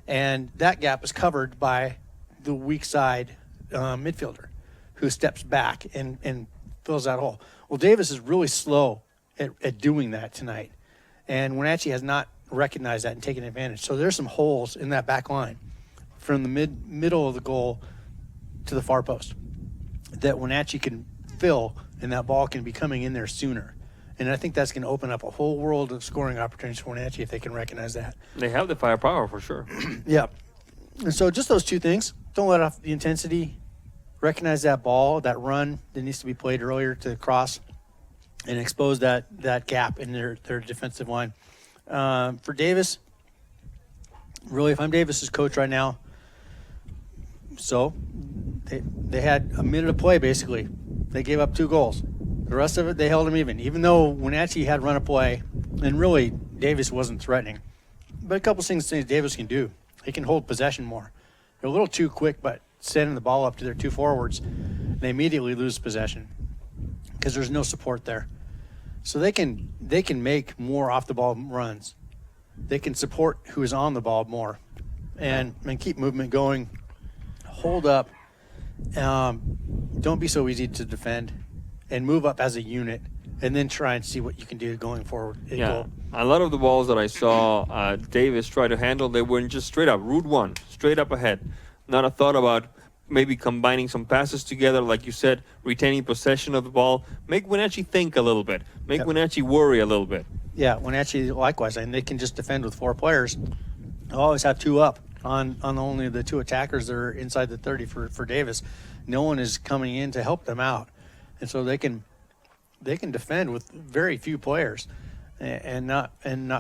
And that gap is covered by the weak side midfielder who steps back and fills that hole. Well, Davis is really slow at doing that tonight. And Wenatchee has not recognized that and taken advantage. So there's some holes in that back line from the middle of the goal to the far post that Wenatchee can fill and that ball can be coming in there sooner. And I think that's going to open up a whole world of scoring opportunities for Wenatchee if they can recognize that. They have the firepower for sure. Yeah. And so just those two things. Don't let off the intensity. Recognize that ball, that run that needs to be played earlier to cross, and expose that gap in their defensive line. For Davis, really, if I'm Davis's coach right now, so they had a minute of play, basically. They gave up 2 goals. The rest of it, they held them even though Wenatchee had run a play, and really Davis wasn't threatening. But a couple things Davis can do. He can hold possession more. They're a little too quick, but sending the ball up to their 2 forwards, they immediately lose possession because there's no support there. So they can make more off-the-ball runs. They can support who is on the ball more and keep movement going. Hold up. Don't be so easy to defend, and move up as a unit, and then try and see what you can do going forward. Yeah, a lot of the balls that I saw Davis try to handle, they were just straight up, route one, straight up ahead. Not a thought about maybe combining some passes together, like you said, retaining possession of the ball. Make Wenatchee think a little bit. Make Wenatchee worry a little bit. Yeah, Wenatchee likewise, and they can just defend with 4 players. They'll always have 2 up on only the 2 attackers that are inside the 30 for Davis. No one is coming in to help them out. And so they can defend with very few players and not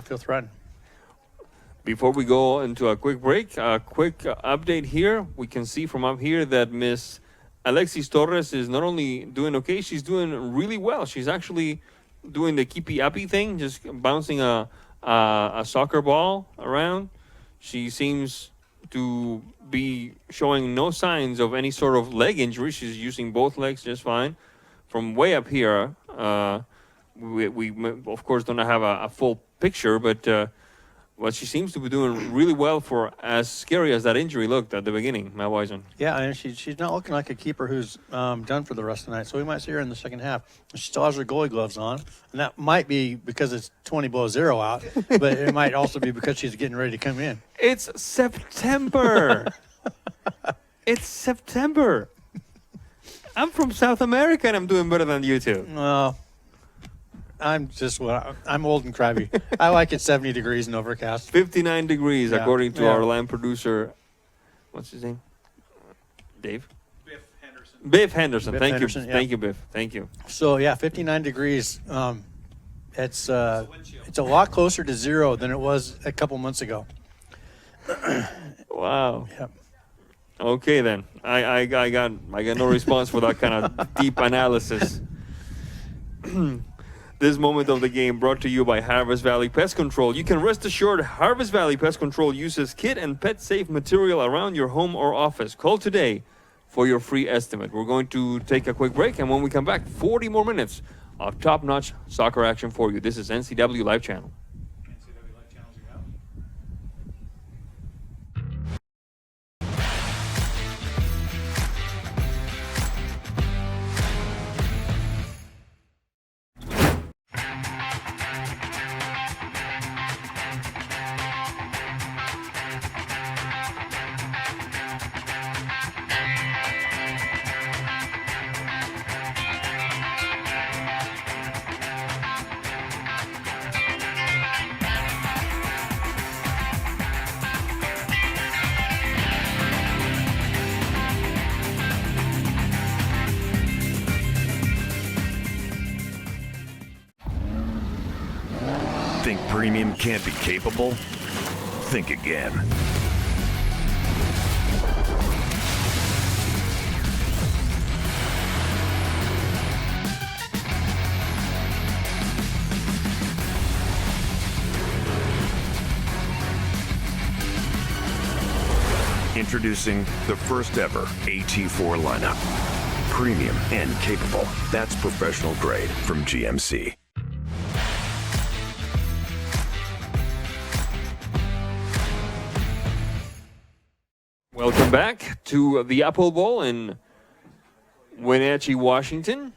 feel threatened. Before we go into a quick break, a quick update here. We can see from up here that Miss Alexis Torres is not only doing okay, she's doing really well. She's actually doing the kipi-api thing, just bouncing a soccer ball around. She seems to be showing no signs of any sort of leg injury. She's using both legs just fine. From way up here, we of course don't have a full picture, but she seems to be doing really well for as scary as that injury looked at the beginning, Matt Wisen. Yeah, and she's not looking like a keeper who's done for the rest of the night, so we might see her in the second half. She still has her goalie gloves on, and that might be because it's 20 below zero out, but it might also be because she's getting ready to come in. It's September. It's September. I'm from South America, and I'm doing better than you two. Well, I'm old and crabby. I like it 70 degrees and overcast. 59 degrees, Yeah. according to Yeah. our line producer. What's his name? Dave? Biff Henderson. Biff Thank Henderson, you. yeah. Thank you, Biff. Thank you. So, yeah, 59 degrees. It's a lot closer to zero than it was a couple months ago. Wow. Yep. Okay, then. I got no response for that kind of deep analysis. This moment of the game brought to you by Harvest Valley Pest Control. You can rest assured Harvest Valley Pest Control uses kid and pet safe material around your home or office. Call today for your free estimate. We're going to take a quick break, and when we come back, 40 more minutes of top-notch soccer action for you. This is NCWLIFE Channel. Think premium can't be capable? Think again. Introducing the first ever AT4 lineup. Premium and capable. That's professional grade from GMC. Welcome back to the Apple Bowl in Wenatchee, Washington.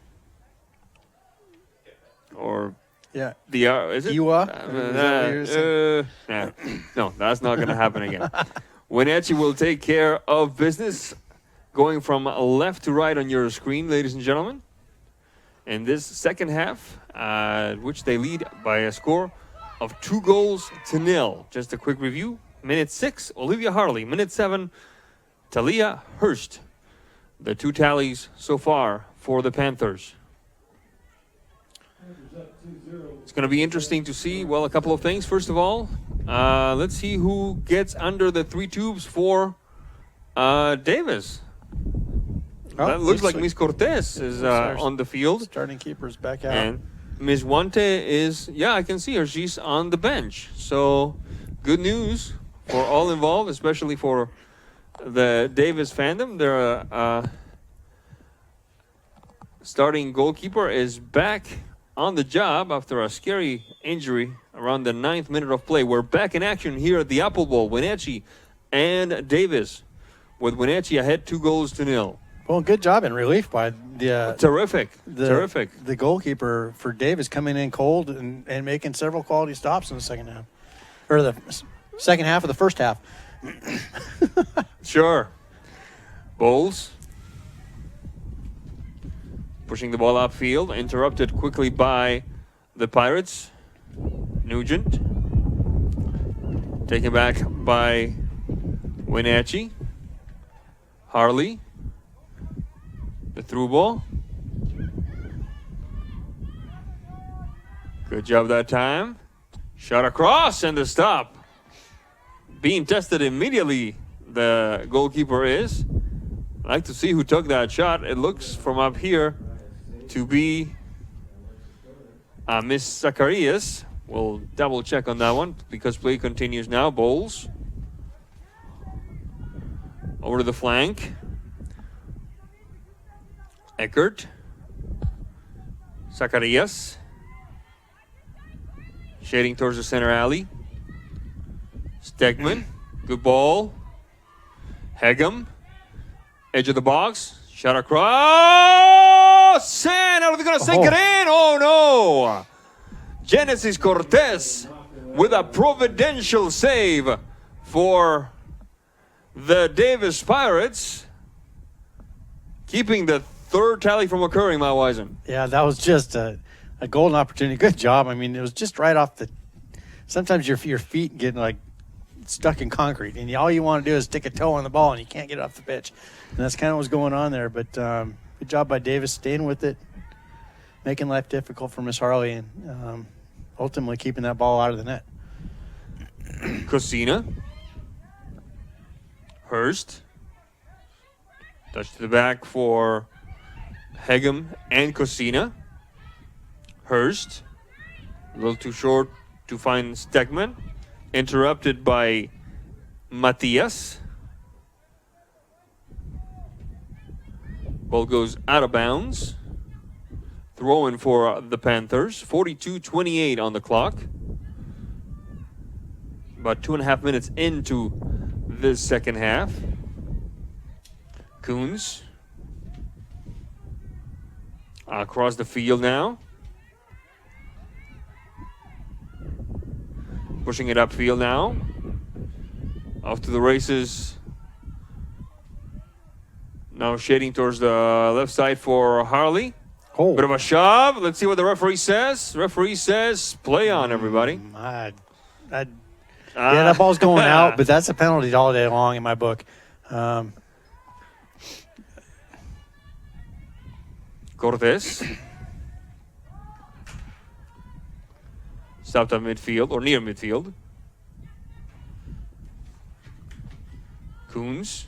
Or yeah, is it? No, that's not going to happen again. Wenatchee will take care of business, going from left to right on your screen, ladies and gentlemen. in this second half, which they lead by a score of 2-0. Just a quick review. Minute 6, Olivia Harle. Minute 7, Talia Hurst. The two tallies so far for the Panthers. It's going to be interesting to see, well, a couple of things. First of all, let's see who gets under the 3 tubes for Davis. That looks like Miss Cortez is on the field. Starting keeper's back out. And Miss Wante is, I can see her. She's on the bench. So good news for all involved, especially for the Davis fandom. Their starting goalkeeper is back on the job after a scary injury around the 9th minute of play. We're back in action here at the Apple Bowl. Wenatchee and Davis, with Wenatchee ahead 2-0. Well, good job in relief by the terrific. The goalkeeper for Davis coming in cold and making several quality stops in the second half, or the second half of the first half. Sure. Bowles pushing the ball upfield, interrupted quickly by the Pirates. Nugent taken back by Wenatchee. Harle. The through ball. Good job that time. Shot across and the stop. Being tested immediately, the goalkeeper is. I'd like to see who took that shot. It looks from up here to be Miss Zacharias. We'll double check on that one because play continues now. Bowles over to the flank. Eckert. Zacharias. Shading towards the center alley. Stegman. Good ball. Hegem. Edge of the box. Shot across. And are they going to sink it in? Oh, no. Genesis Cortez with a providential save for the Davis Pirates. Keeping the third tally from occurring, Matt Wisen. Yeah, that was just a golden opportunity. Good job. I mean, it was just right off the. Sometimes your feet get like stuck in concrete, and all you want to do is stick a toe on the ball, and you can't get it off the pitch. And that's kind of what's going on there. But good job by Davis staying with it, making life difficult for Miss Harle, and ultimately keeping that ball out of the net. Cosina. Hurst. Touch to the back for Hegem and Cosina. Hurst. A little too short to find Stegman. Interrupted by Matias. Ball goes out of bounds. Throw in for the Panthers. 42-28 on the clock. About 2.5 minutes into this second half. Coons. Across the field now. Pushing it upfield now. Off to the races. Now shading towards the left side for Harle. Bit of a shove. Let's see what the referee says. Referee says, play on, everybody. Yeah, that ball's going out, but that's a penalty all day long in my book. Cortez. Stopped at midfield, or near midfield. Coons.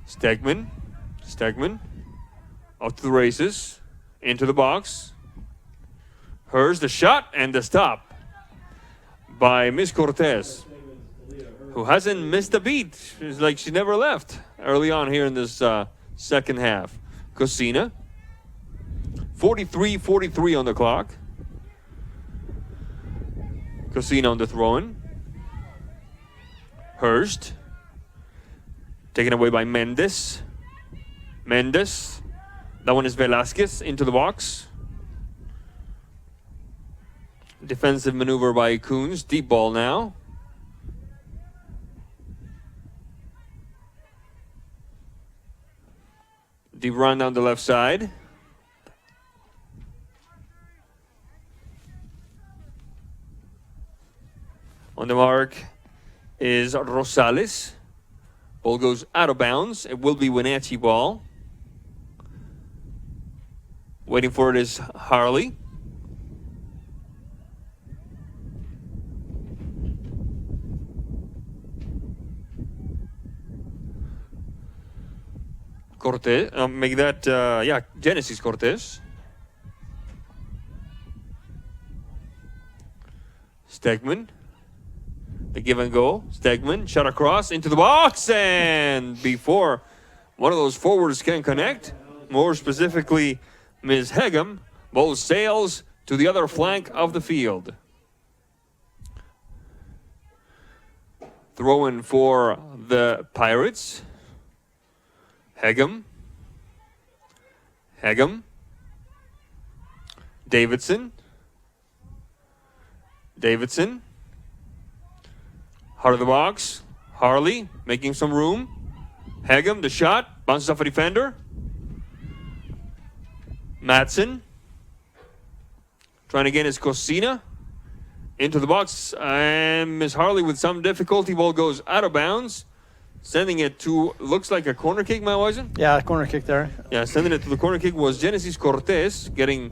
Stegman. Out to the races. Into the box. Hurst, the shot and the stop by Miss Cortez, who hasn't missed a beat. It's like she never left early on here in this second half. Cosina. 43-43 on the clock. Cosina on the throw-in. Hurst. Taken away by Mendes. That one is Velasquez into the box. Defensive maneuver by Coons. Deep ball now. Deep run down the left side. On the mark is Rosales. Ball goes out of bounds. It will be Wenatchee ball. Waiting for it is Harle. Cortez, make that, Genesis Cortez. Stegman. The give and go. Stegman, shot across into the box, and before one of those forwards can connect, more specifically, Ms. Hegem, ball sails to the other flank of the field. Throw in for the Pirates. Hegem. Davidson. Heart of the box. Harle making some room. Hegem, the shot. Bounces off a defender. Madsen. Trying again is Cosina. Into the box. And Miss Harle with some difficulty. Ball goes out of bounds. Sending it to, looks like a corner kick, my Wisen? Yeah, corner kick there. Yeah, sending it to the corner kick was Genesis Cortez, getting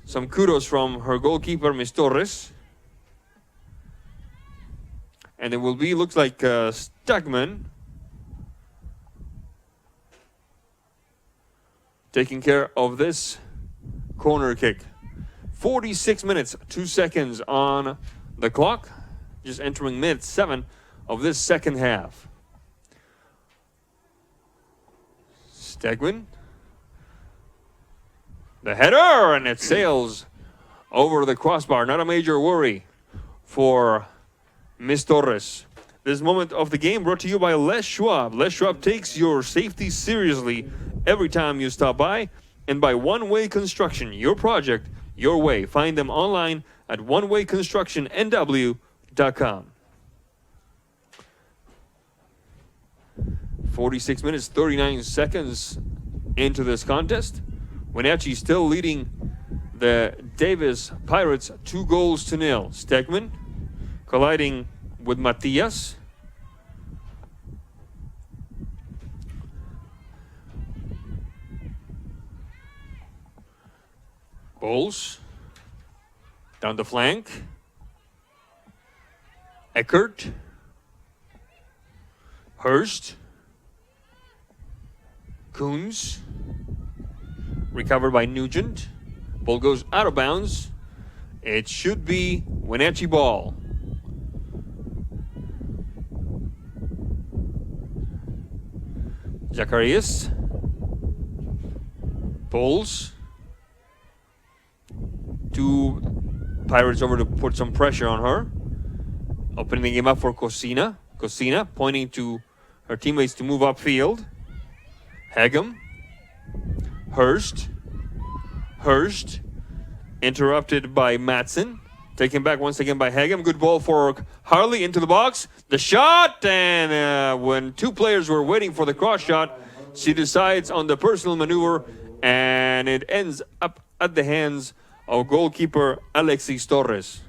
some kudos from her goalkeeper, Miss Torres. And it will be, looks like Stegman taking care of this corner kick. 46 minutes, 2 seconds on the clock. Just entering minute 7 of this second half. Stegman. The header, and it sails over the crossbar. Not a major worry for Miss Torres. This moment of the game brought to you by Les Schwab. Les Schwab takes your safety seriously every time you stop by. And by One Way Construction, your project, your way. Find them online at onewayconstructionnw.com. 46 minutes, 39 seconds into this contest. Wenatchee still leading the Davis Pirates 2-0. Stegman colliding with Matias. Bowles down the flank. Eckert. Hurst. Coons. Recovered by Nugent. Ball goes out of bounds. It should be Wenatchee ball. Zacharias. Bowles. Two Pirates over to put some pressure on her. Opening the game up for Cosina. Cosina pointing to her teammates to move upfield. Hegem. Hurst. Interrupted by Madsen. Taken back once again by Hegem. Good ball for Harle into the box. The shot, and when two players were waiting for the cross shot, she decides on the personal maneuver, and it ends up at the hands of goalkeeper Alexis Torres.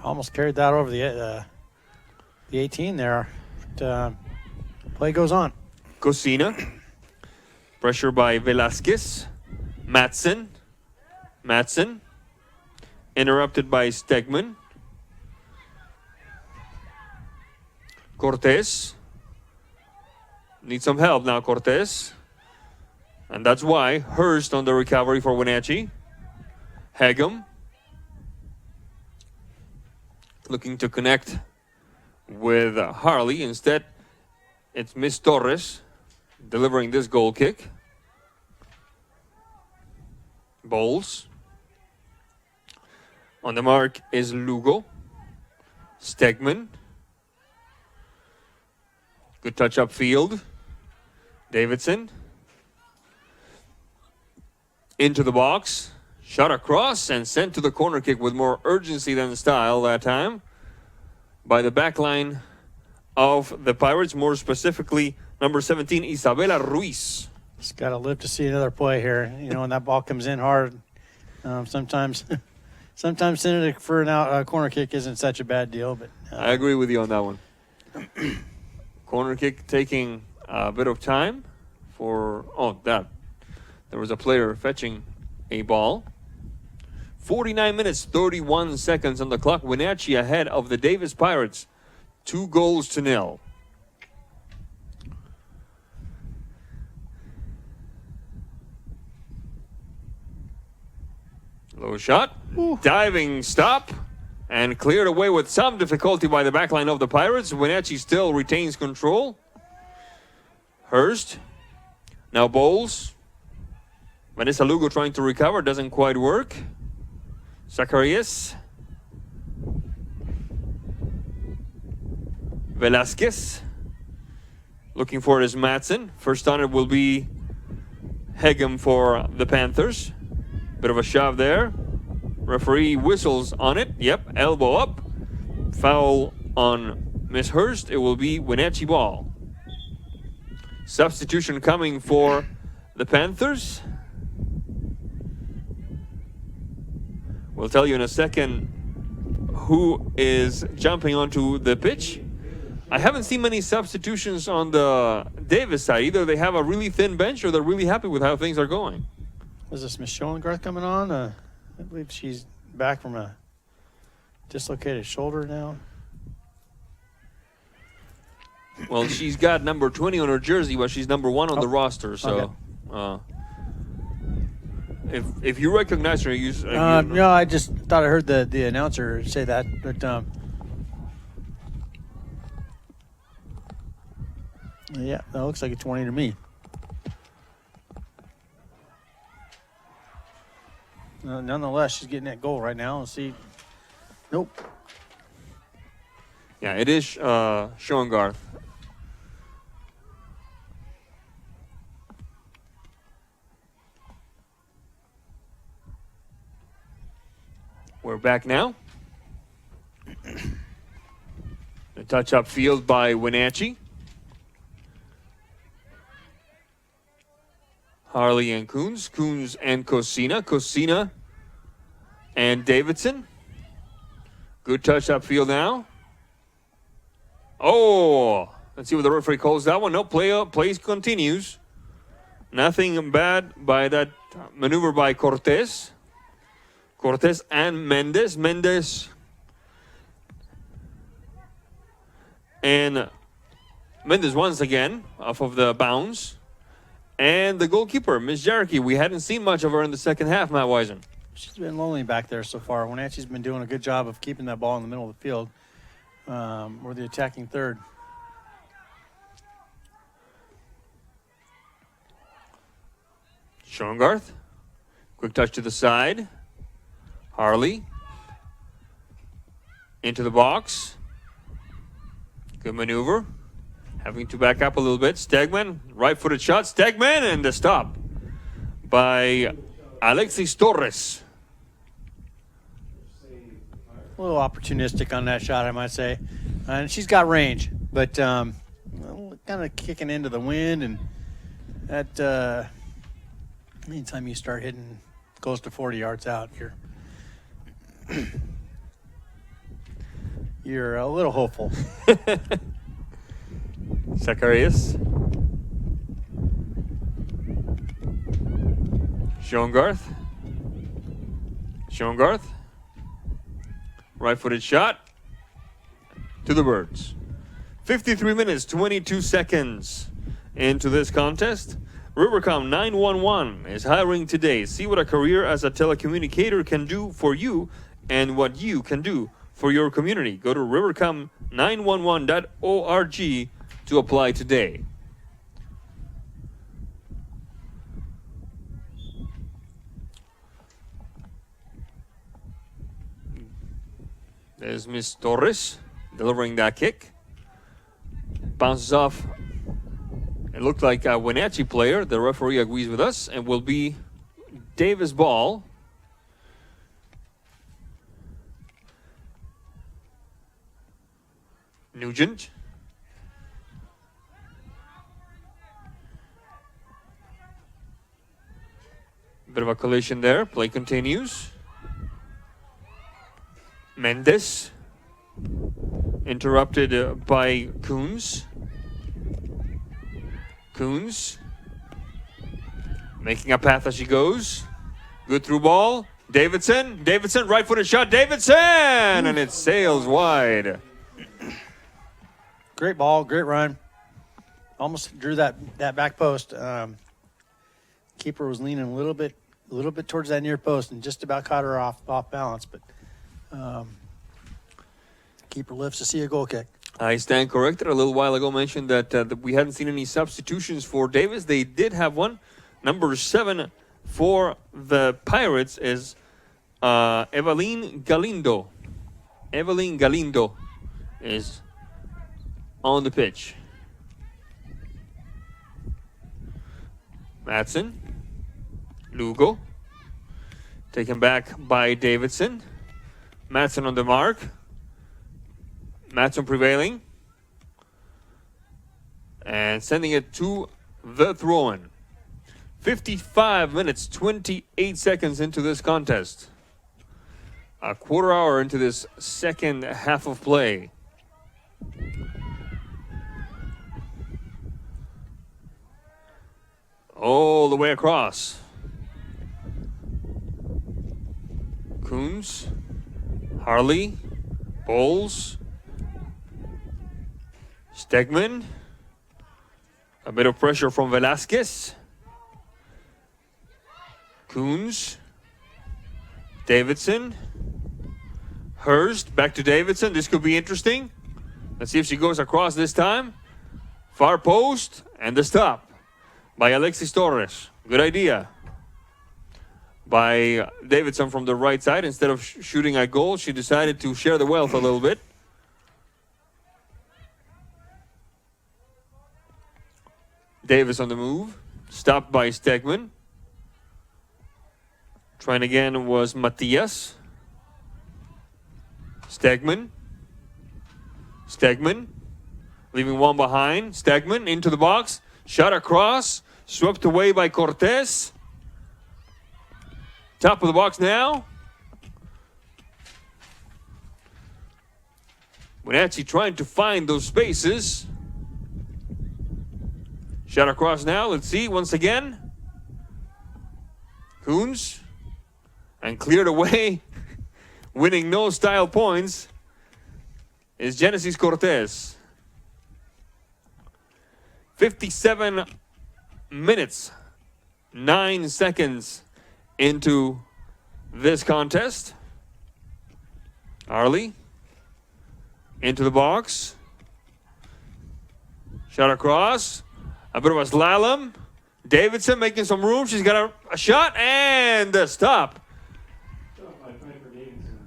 Almost carried that over the 18 there. But, play goes on. Cosina. Pressure by Velasquez. Madsen. Interrupted by Stegman. Cortez. Needs some help now, Cortez. And that's why Hurst on the recovery for Wenatchee. Hegem. Looking to connect with Harle. Instead, it's Miss Torres delivering this goal kick. Bowles. On the mark is Lugo. Stegman. Good touch upfield. Davidson. Into the box. Shot across and sent to the corner kick with more urgency than style that time by the back line of the Pirates, more specifically number 17, Isabela Ruiz. Just got to live to see another play here. You know, when that ball comes in hard, sometimes sending it for a corner kick isn't such a bad deal. But I agree with you on that one. Corner kick taking a bit of time for there was a player fetching a ball. 49 minutes, 31 seconds on the clock. Wenatchee ahead of the Davis Pirates, 2-0. Low shot, diving stop, and cleared away with some difficulty by the backline of the Pirates. Wenatchee still retains control. Hurst, now Bowles. Vanessa Lugo trying to recover, doesn't quite work. Zacharias. Velasquez. Looking for it is Madsen. First on it will be Hegem for the Panthers. Bit of a shove there. Referee whistles on it. Yep, elbow up. Foul on Miss Hurst. It will be Wenatchee ball. Substitution coming for the Panthers. We'll tell you in a second who is jumping onto the pitch. I haven't seen many substitutions on the Davis side. Either they have a really thin bench or they're really happy with how things are going. Was this Miss Schoengarth coming on? I believe she's back from a dislocated shoulder now. Well, she's got number 20 on her jersey, but she's number 1 on the roster. So, okay. If you recognize her, no, I just thought I heard the announcer say that, but yeah, that looks like a 20 to me. Nonetheless, she's getting that goal right now. Let's see. Nope. Yeah, it is Schoengarth. We're back now. A touch-up field by Wenatchee. Harle and Coons. Coons and Cosina. Cosina and Davidson. Good touch-up field now. Oh! Let's see what the referee calls that one. No, play continues. Nothing bad by that maneuver by Cortez. Cortez and Mendez. Mendez and Mendez once again off of the bounce. And the goalkeeper, Miss Jericho. We hadn't seen much of her in the second half, Matt Wisen. She's been lonely back there so far. Wenatchee's been doing a good job of keeping that ball in the middle of the field. We're the attacking third. Schoengarth. Quick touch to the side. Harle. Into the box. Good maneuver. Having to back up a little bit. Stegman, right-footed shot. Stegman, and the stop by Alexis Torres. A little opportunistic on that shot, I might say. And she's got range, but kind of kicking into the wind. And that anytime you start hitting close to 40 yards out, you're a little hopeful. Zacharias. Schoengarth. Schoengarth. Right-footed shot. To the birds. 53 minutes, 22 seconds into this contest. Rivercom 911 is hiring today. See what a career as a telecommunicator can do for you and what you can do for your community. Go to rivercom911.org to apply today. There's Miss Torres delivering that kick. Bounces off. It looked like a Wenatchee player. The referee agrees with us and will be Davis ball. Nugent. Bit of a collision there. Play continues. Mendes. Interrupted by Coons. Coons. Making a path as she goes. Good through ball. Davidson. Davidson, right-footed shot. Davidson! And it sails wide. Great ball, great run. Almost drew that back post. Keeper was leaning a little bit towards that near post and just about caught her off balance, but keeper lives to see a goal kick. I stand corrected. A little while ago mentioned that we hadn't seen any substitutions for Davis. They did have one. Number 7 for the Pirates is Evelyn Galindo. Evelyn Galindo is on the pitch. Madsen. Lugo. Taken back by Davidson. Madsen on the mark. Madsen prevailing. And sending it to the throw-in. 55 minutes, 28 seconds into this contest. A quarter hour into this second half of play. All the way across. Coons, Harle, Bowles, Stegman. A bit of pressure from Velasquez. Coons, Davidson, Hurst, back to Davidson. This could be interesting. Let's see if she goes across this time. Far post, and the stop by Alexis Torres. Good idea by Davidson from the right side. Instead of shooting at goal, she decided to share the wealth a little bit. Davis on the move, stopped by Stegman. Trying again was Matias. Stegman. Stegman. Leaving one behind. Stegman into the box. Shot across. Swept away by Cortez. Top of the box now. Wenatchee trying to find those spaces. Shot across now. Let's see once again. Coons. And cleared away, winning no style points, is Genesis Cortez. 57 minutes, 9 seconds into this contest. Harle into the box. Shot across. A bit of a slalom. Davidson making some room. She's got a shot and a stop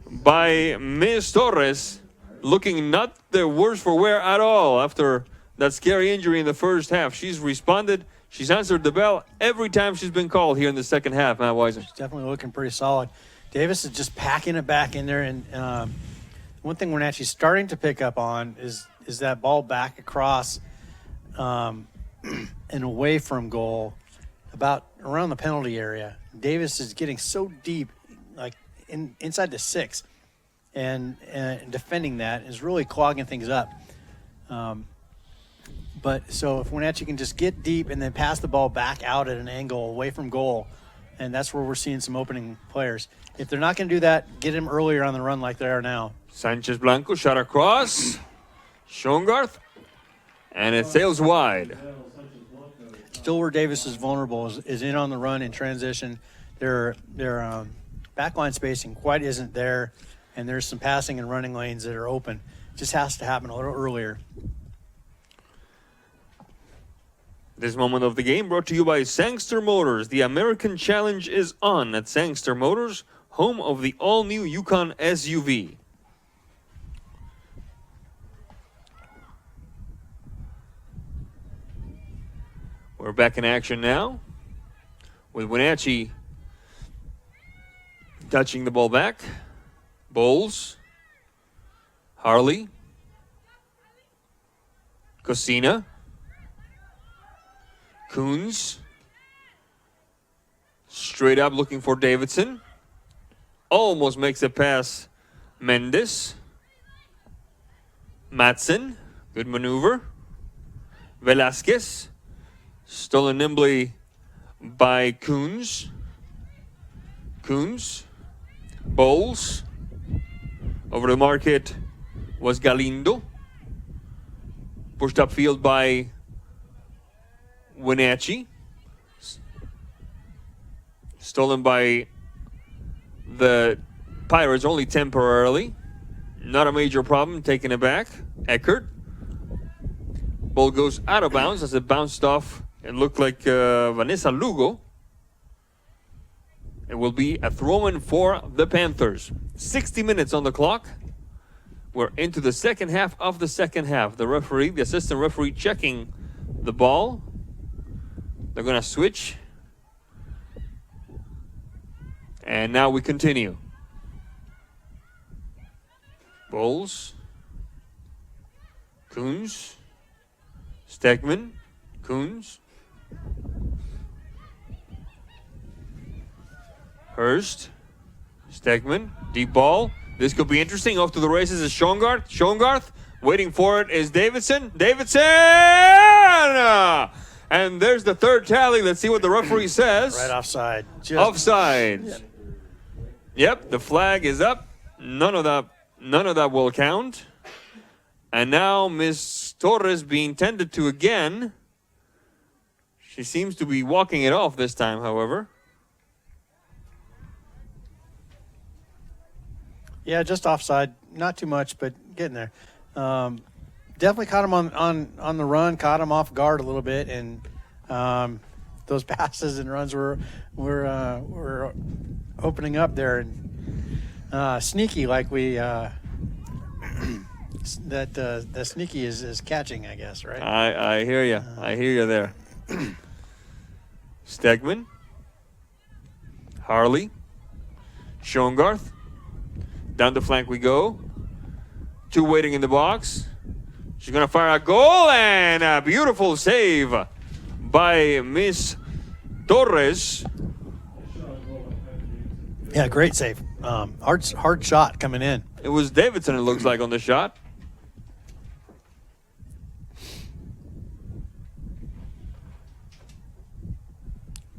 by Ms. Torres, looking not the worse for wear at all after that scary injury in the first half. She's responded. She's answered the bell every time she's been called here in the second half, Matt Wisen. She's definitely looking pretty solid. Davis is just packing it back in there. And one thing we're actually starting to pick up on is that ball back across and away from goal, about around the penalty area. Davis is getting so deep, like inside the 6. And defending that is really clogging things up. But so if Wenatchee can just get deep and then pass the ball back out at an angle away from goal, and that's where we're seeing some opening players. If they're not going to do that, get them earlier on the run like they are now. Sanchez Blanco shot across. Schongarth. And it sails wide. Still where Davis is vulnerable is in on the run in transition. Their backline spacing quite isn't there. And there's some passing and running lanes that are open. Just has to happen a little earlier. This moment of the game brought to you by Sangster Motors. The American Challenge is on at Sangster Motors, home of the all-new Yukon SUV. We're back in action now with Wenatchee touching the ball back. Bowles, Harle, Cosina, Coons, Straight up looking for Davidson. Almost makes it past Mendes. Madsen. Good maneuver. Velasquez. Stolen nimbly by Coons. Bowles. Over the market was Galindo. Pushed upfield by Wenatchee. Stolen by the Pirates only temporarily. Not a major problem. Taking it back. Eckert. Ball goes out of bounds as it bounced off. It looked like Vanessa Lugo. It will be a throw-in for the Panthers. 60 minutes on the clock. We're into the second half of the second half. The referee, the assistant referee checking the ball. They're going to switch. And now we continue. Bowles. Coons. Stegman. Coons. Hurst. Stegman. Deep ball. This could be interesting. Off to the races is Schoengarth. Schoengarth. Waiting for it is Davidson. Davidson! And there's the third tally. Let's see what the referee says. Right offside. Offside. Yep, the flag is up. None of that will count. And now Miss Torres being tended to again. She seems to be walking it off this time, however. Yeah, just offside. Not too much, but getting there. Definitely caught him on the run, caught him off guard a little bit, and those passes and runs were opening up there, and sneaky like we that sneaky is catching, I guess, right? I hear you. I hear you there. Stegman, Harle, Schoengarth. Down the flank we go. Two waiting in the box. She's going to fire a goal, and a beautiful save by Miss Torres. Yeah, great save. Hard shot coming in. It was Davidson, it looks like, on the shot.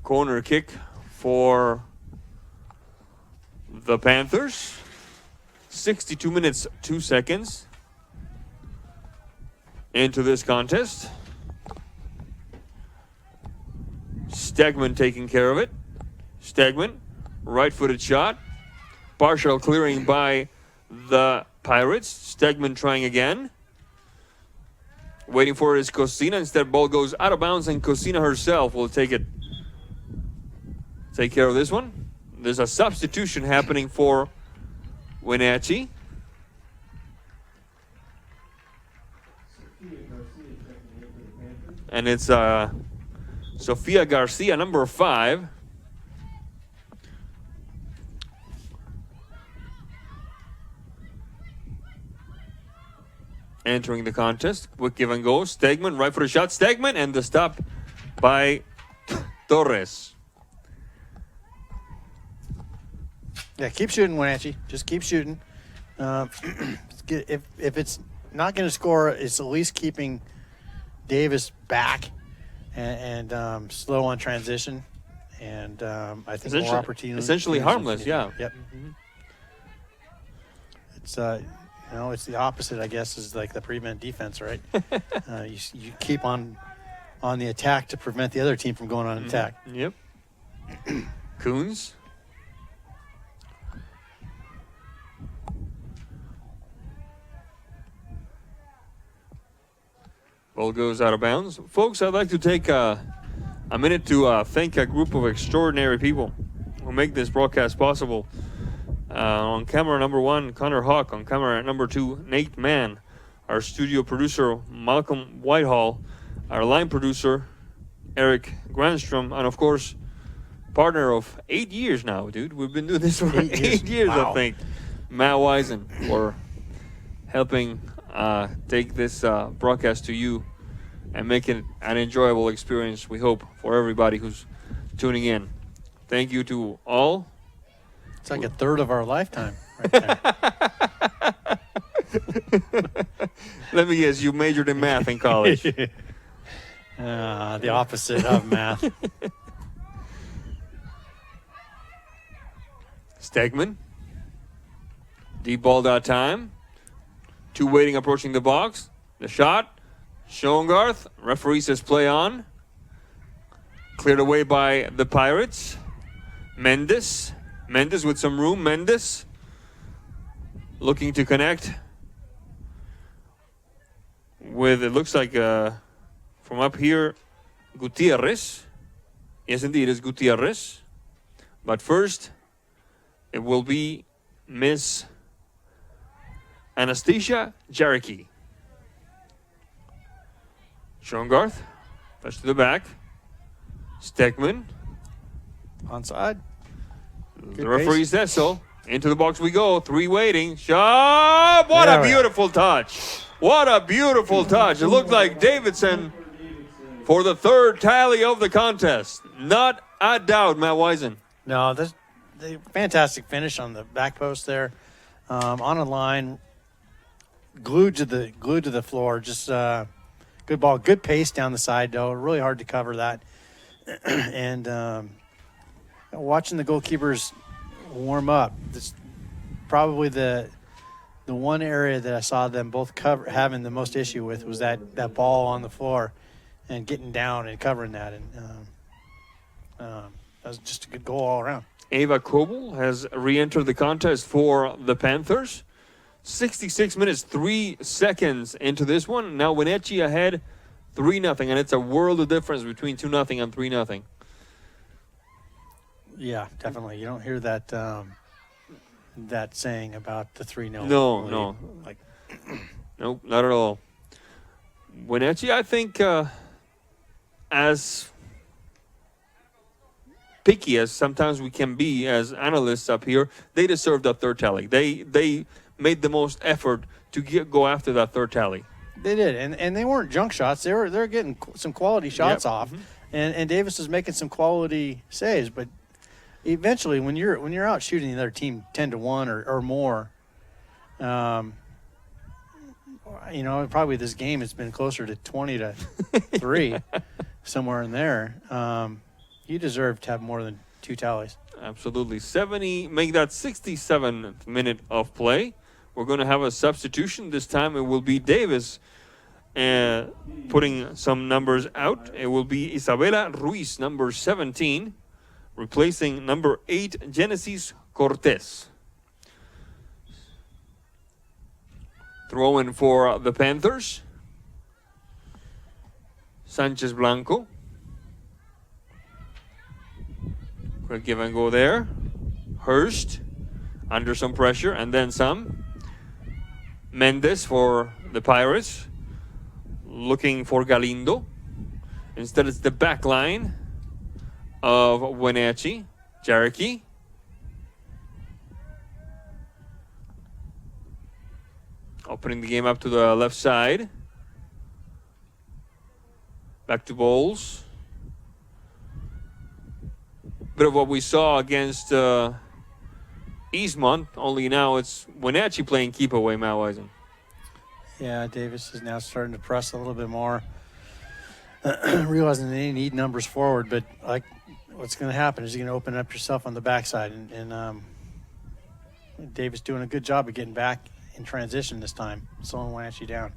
Corner kick for the Panthers. 62 minutes, 2 seconds into this contest. Stegman taking care of it. Stegman, right-footed shot. Partial clearing by the Pirates. Stegman trying again. Waiting for it is Cosina. Instead, ball goes out of bounds, and Cosina herself will take care of this one. There's a substitution happening for Wenatchee. And it's Sofia Garcia, number 5. Entering the contest. Quick give and go. Stegman, right for the shot. Stegman, and the stop by Torres. Yeah, keep shooting, Wenatchee. Just keep shooting. If it's not going to score, it's at least keeping Davis back and slow on transition. And I think more opportunities. Essentially harmless, yeah. Yep. Mm-hmm. It's it's the opposite, I guess, is like the prevent defense, right? You keep on the attack to prevent the other team from going on attack. Yep. Coons. Ball goes out of bounds. Folks, I'd like to take a minute to thank a group of extraordinary people who make this broadcast possible. On camera number 1, Connor Hawk. On camera number 2, Nate Mann. Our studio producer, Malcolm Whitehall. Our line producer, Eric Granstrom. And, of course, partner of 8 years now, dude. We've been doing this for 8 years, wow. I think. Matt Wisen for helping take this broadcast to you and make it an enjoyable experience, we hope, for everybody who's tuning in. Thank you to all. It's like a third of our lifetime right there. Let me guess, you majored in math in college. The opposite of math. Stegman. Deep ball that time. 2 waiting, approaching the box. The shot. Schoengarth. Referee says play on. Cleared away by the Pirates. Mendes. Mendes with some room. Mendes looking to connect with, it looks like from up here, Gutierrez. Yes, indeed, it's Gutierrez. But first, it will be Miss Anastasia Jaricki. Schoengarth, touch to the back. Stegman. Onside. The referee says so. Into the box we go. 3 waiting. Shot! What a beautiful touch. What a beautiful touch. It looked like Davidson for the 3rd tally of the contest. Not a doubt, Matt Wisen. No, the fantastic finish on the back post there. On a line, glued to the floor. Just good ball, good pace down the side though. Really hard to cover that. And watching the goalkeepers warm up, this probably the one area that I saw them both having the most issue with was that ball on the floor and getting down and covering that. And that was just a good goal all around. Ava Kobel has re-entered the contest for the Panthers. 66 minutes, 3 seconds into this one. Now Wenatchee ahead 3-0, and it's a world of difference between 2-0 and 3-0. Yeah, definitely. You don't hear that that saying about the 3-0. No. Like, nope, not at all. Wenatchee, I think, as picky as sometimes we can be as analysts up here, they deserve that 3rd tally. They made the most effort to go after that 3rd tally. They did, and they weren't junk shots. They're getting some quality shots off, and Davis is making some quality saves. But eventually, when you're out shooting the other team 10-1 or more, probably this game has been closer to 20-3, somewhere in there. You deserve to have more than 2 tallies. Absolutely. 70, make that 67th minute of play. We're going to have a substitution. This time it will be Davis putting some numbers out. It will be Isabela Ruiz, number 17, replacing number 8, Genesis Cortez. Throw in for the Panthers. Sanchez Blanco. Quick give and go there. Hurst under some pressure and then some. Mendes for the Pirates. Looking for Galindo. Instead it's the back line of Wenatchee. Jaricki. Opening the game up to the left side. Back to Bowles. Bit of what we saw against Eastmont, only now it's Wenatchee playing keep away, Matt Wisen. Yeah, Davis is now starting to press a little bit more, realizing they need numbers forward, but like what's going to happen is you're going to open up yourself on the backside, and Davis doing a good job of getting back in transition this time, slowing Wenatchee down.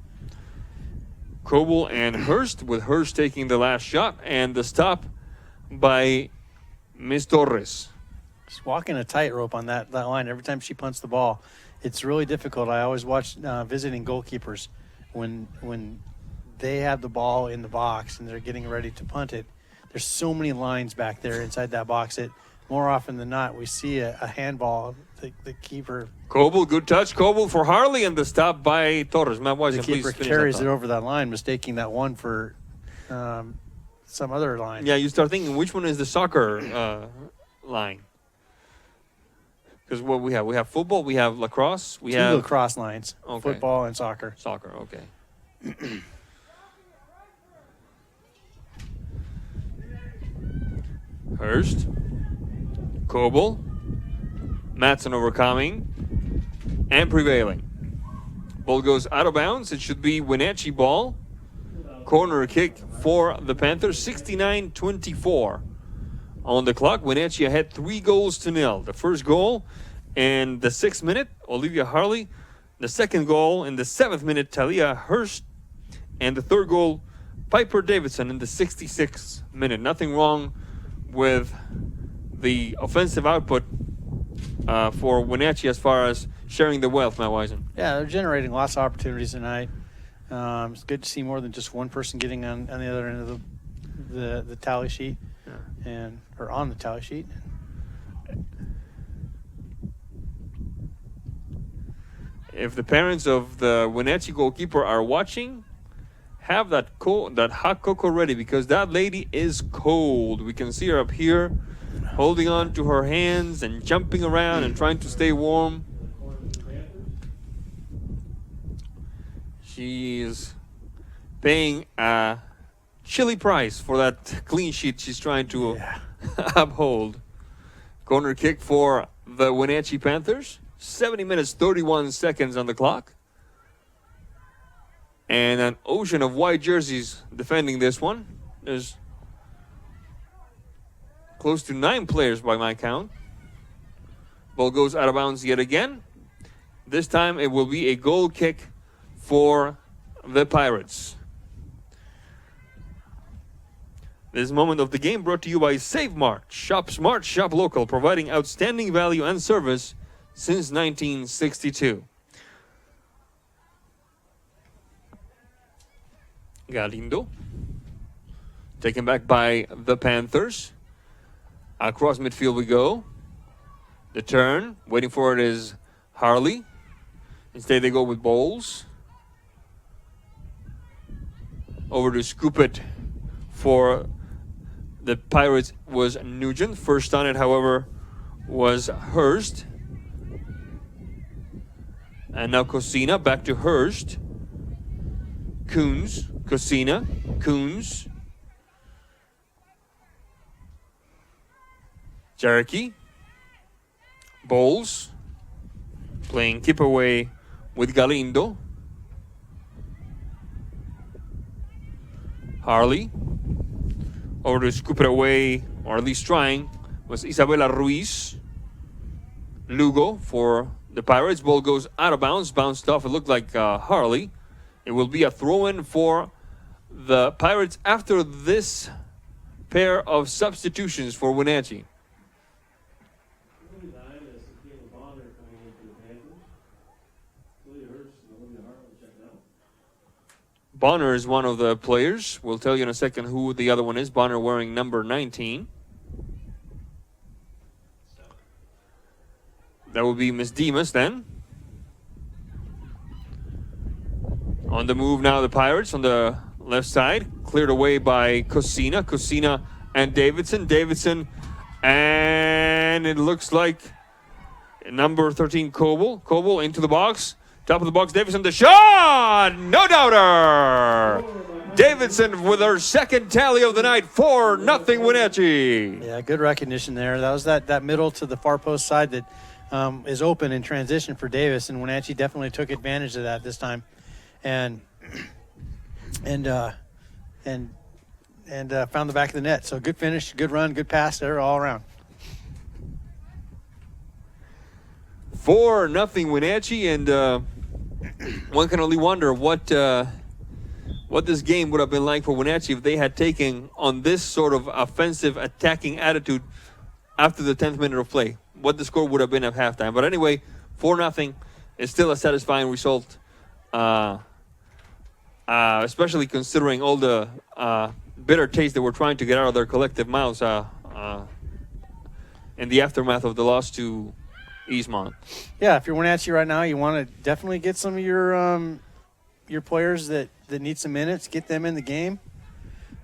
Kobel and Hurst, with Hurst taking the last shot, and the stop by Miss Torres. Just walking a tightrope on that line every time she punts the ball. It's really difficult. I always watch visiting goalkeepers when they have the ball in the box and they're getting ready to punt it. There's so many lines back there inside that box that more often than not we see a handball. The keeper. Kobel, good touch. Kobel for Harle, and the stop by Torres. Matt Wisen, the keeper carries it over that line, mistaking that one for some other line. Yeah, you start thinking, which one is the soccer line? Because what we have football, we have lacrosse, we have lacrosse lines, football and soccer. Soccer, okay. Hurst Coble. Matson overcoming and prevailing. Ball goes out of bounds. It should be Wenatchee ball. Corner kick for the Panthers. 69-24 on the clock. Wenatchee ahead 3-0. The first goal in the 6th minute, Olivia Harle. The second goal in the 7th minute, Talia Hurst. And the third goal, Piper Davidson in the 66th minute. Nothing wrong with the offensive output for Wenatchee as far as sharing the wealth, Matt Wisen. Yeah, they're generating lots of opportunities tonight. It's good to see more than just one person getting on the other end of the tally sheet, or on the tally sheet. If the parents of the Wenatchee goalkeeper are watching, have that hot cocoa ready, because that lady is cold. We can see her up here holding on to her hands and jumping around and trying to stay warm. She is paying a chilly price for that clean sheet she's trying to uphold. Corner kick for the Wenatchee Panthers. 70 minutes, 31 seconds on the clock. And an ocean of white jerseys defending this one. There's close to 9 players by my count. Ball goes out of bounds yet again. This time it will be a goal kick for the Pirates. This moment of the game brought to you by Save Mart. Shop smart, shop local, providing outstanding value and service since 1962. Galindo. Taken back by the Panthers. Across midfield we go. The turn. Waiting for it is Harle. Instead they go with Bowles. Over to scoop it for the Pirates was Nugent. First on it, however, was Hurst. And now Cosina back to Hurst. Coons. Cosina. Coons. Cherokee. Bowles. Playing keep away with Galindo. Harle. Over to scoop it away, or at least trying, was Isabela Ruiz. Lugo for the Pirates. Ball goes out of bounds, bounced off. It looked like Harle. It will be a throw-in for the Pirates after this pair of substitutions for Wenatchee. Bonner is one of the players. We'll tell you in a second who the other one is. Bonner wearing number 19. That will be Miss Demas then. On the move now, the Pirates on the left side. Cleared away by Cosina. Cosina and Davidson. Davidson, and it looks like number 13, Coble. Coble into the box. Top of the box, Davidson, the shot! No doubter! Davidson with her second tally of the night, 4-0 Wenatchee. Yeah, good recognition there. That was that middle to the far post side that is open in transition for Davis, and Wenatchee definitely took advantage of that this time, and found the back of the net. So good finish, good run, good pass there all around. 4-0 Wenatchee, and one can only wonder what this game would have been like for Wenatchee if they had taken on this sort of offensive attacking attitude after the 10th minute of play. What the score would have been at halftime. But anyway, 4-0 is still a satisfying result, especially considering all the bitter taste that we're trying to get out of their collective mouths in the aftermath of the loss to Eastmont. Yeah, if you're Wenatchee right now, you want to definitely get some of your players that need some minutes, get them in the game,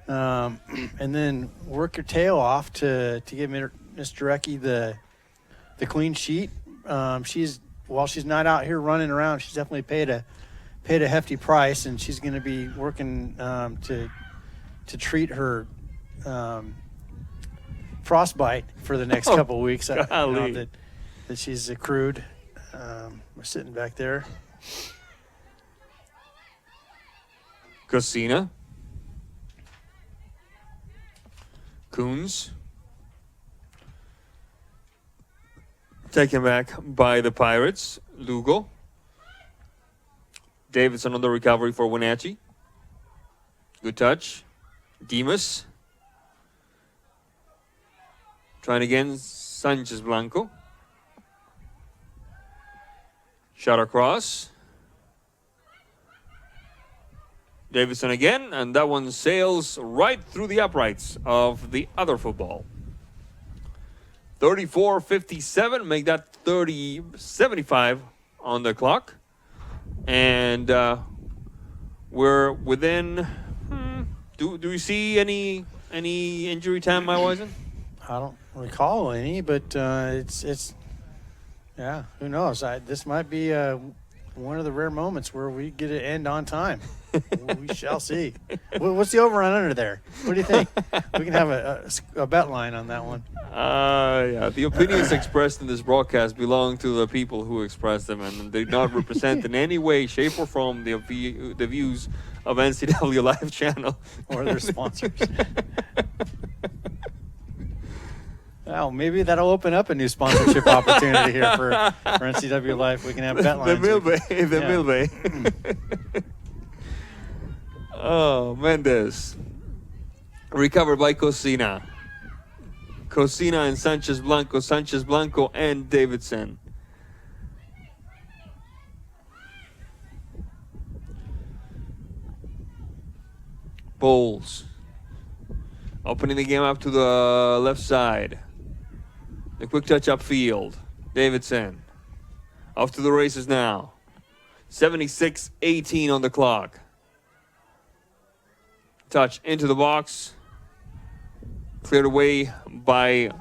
and then work your tail off to give Miss Jarecki the clean sheet. While she's not out here running around, she's definitely paid a hefty price, and she's going to be working to treat her frostbite for the next couple of weeks. Golly. That she's accrued. We're sitting back there. Cosina. Coons. Taken back by the Pirates. Lugo. Davidson on the recovery for Wenatchee. Good touch. Dimas. Trying again, Sanchez Blanco. Shot across. Davidson again, and that one sails right through the uprights of the other football. 34-57, make that 30-75 on the clock. And we're within, do we see any injury time, my Wisen? I don't recall any, but it's yeah, who knows? This might be one of the rare moments where we get to end on time. We shall see. What's the over and under there? What do you think? We can have a bet line on that one. Yeah. The opinions expressed in this broadcast belong to the people who express them, and they do not represent in any way, shape, or form the views of NCWLIFE Channel or their sponsors. Well, maybe that'll open up a new sponsorship opportunity here for NCWLIFE. We can have bet lines. The Milbay. Oh, Mendez. Recovered by Cosina. Cosina and Sanchez Blanco and Davidson. Bowles. Opening the game up to the left side. The quick touch upfield. Davidson. Off to the races now. 76-18 on the clock. Touch into the box. Cleared away by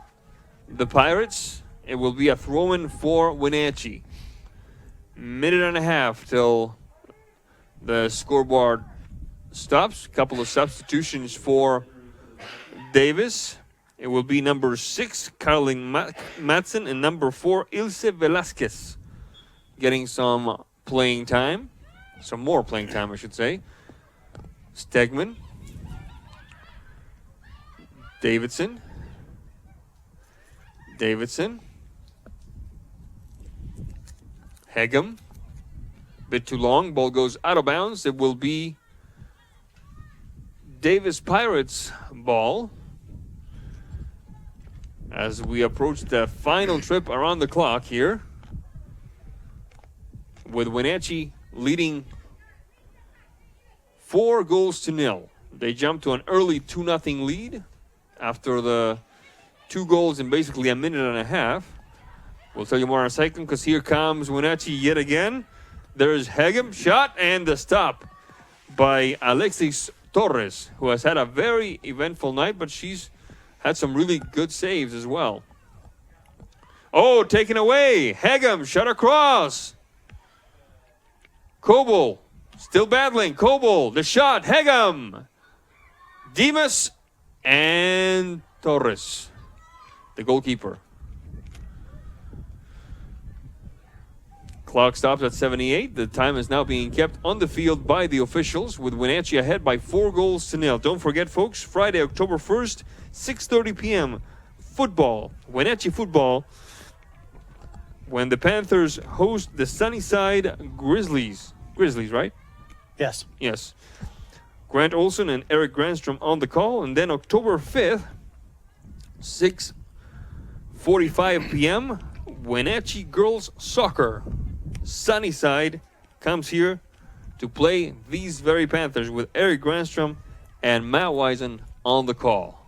the Pirates. It will be a throw-in for Wenatchee. Minute and a half till the scoreboard stops. Couple of substitutions for Davis. It will be number 6, Caroline Madsen, and number 4, Ilse Velasquez, getting some playing time. Some more playing time, I should say. Stegman. Davidson. Hegem. Bit too long. Ball goes out of bounds. It will be Davis Pirates ball as we approach the final trip around the clock here, with Wenatchee leading 4-0. They jumped to an early 2-0 lead after the 2 goals in basically a minute and a half. We'll tell you more in a second, because here comes Wenatchee yet again. There's Hegem, shot, and the stop by Alexis Torres, who has had a very eventful night, but she's had some really good saves as well. Oh, taken away. Hegem, shot across. Coble, still battling. Coble, the shot. Hegem. Dimas and Torres, the goalkeeper. Clock stops at 78. The time is now being kept on the field by the officials, with Wenatchee ahead by 4-0. Don't forget, folks, Friday, October 1st, 6:30 p.m. Football, Wenatchee football, when the Panthers host the Sunnyside Grizzlies. Grizzlies, right? Yes. Yes. Grant Olson and Eric Granstrom on the call. And then October 5th, 6:45 p.m., Wenatchee Girls Soccer. Sunnyside comes here to play these very Panthers, with Eric Granstrom and Matt Wisen on the call.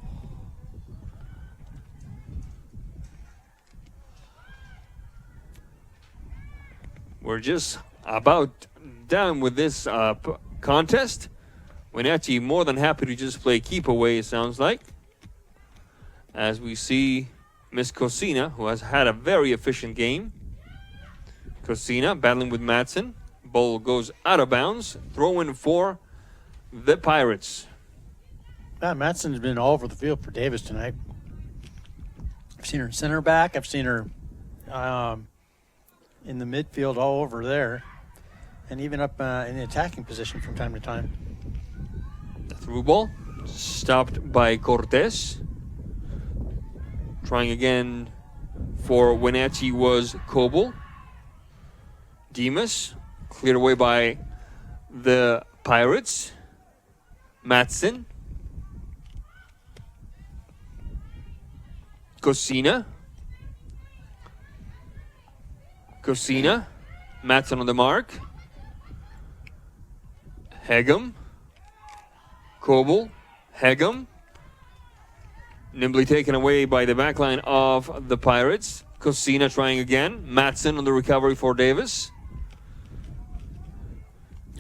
We're just about done with this contest. Wenatchee more than happy to just play keep away, it sounds like, as we see Miss Cosina, who has had a very efficient game. Cosina battling with Madsen. Ball goes out of bounds. Throw in for the Pirates. Madsen's been all over the field for Davis tonight. seen her center back. I've seen her in the midfield all over there, and even up in the attacking position from time to time. The through ball, stopped by Cortez. Trying again for Wenatchee was Coble. Demas, cleared away by the Pirates. Matson. Cosina. Matson on the mark. Hegum. Coble. Hegum. Nimbly taken away by the backline of the Pirates. Cosina trying again. Matson on the recovery for Davis.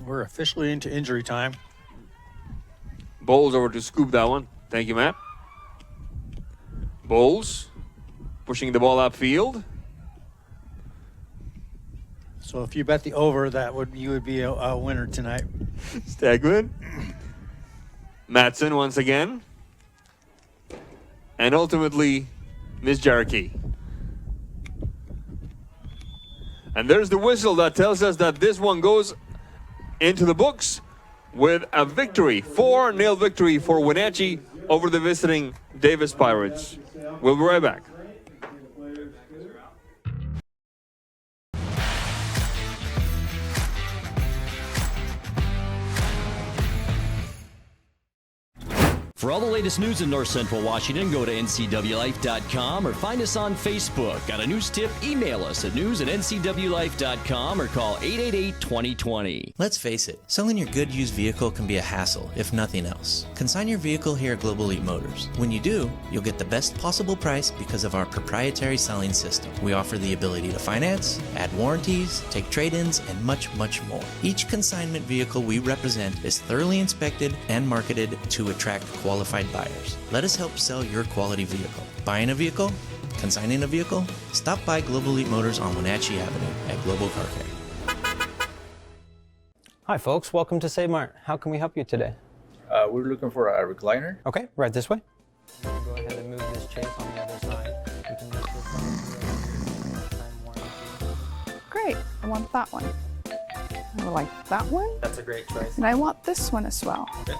We're officially into injury time. Bowles over to scoop that one. Thank you, Matt. Bowles pushing the ball upfield. So if you bet the over, you would be a winner tonight. Stagwood. Matson once again. And ultimately, Miss Jarkey. And there's the whistle that tells us that this one goes into the books with a victory, 4-0 victory for Wenatchee over the visiting Davis Pirates. We'll be right back. For all the latest news in North Central Washington, go to NCWLIFE.com or find us on Facebook. Got a news tip? Email us at news@NCWLIFE.com or call 888-2020. Let's face it, selling your good used vehicle can be a hassle, if nothing else. Consign your vehicle here at Global Elite Motors. When you do, you'll get the best possible price because of our proprietary selling system. We offer the ability to finance, add warranties, take trade-ins, and much, much more. Each consignment vehicle we represent is thoroughly inspected and marketed to attract qualified buyers. Let us help sell your quality vehicle. Buying a vehicle? Consigning a vehicle? Stop by Global Elite Motors on Wenatchee Avenue at Global Car Care. Hi folks, welcome to Save Mart. How can we help you today? We're looking for a recliner. Okay, right this way. Go ahead and move this chase on the other side. We can lift this up. Great, I want that one. I would like that one. That's a great choice. And I want this one as well. Okay.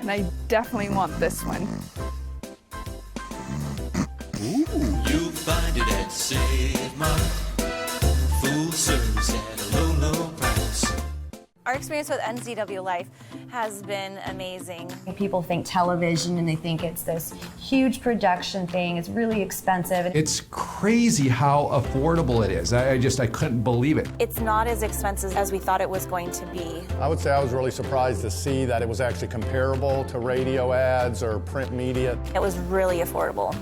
And I definitely want this one. You'll find it at Save Mart. Full service at a low, low price. Our experience with NCWLIFE has been amazing. People think television and they think it's this huge production thing. It's really expensive. It's crazy how affordable it is. I couldn't believe it. It's not as expensive as we thought it was going to be. I would say I was really surprised to see that it was actually comparable to radio ads or print media. It was really affordable.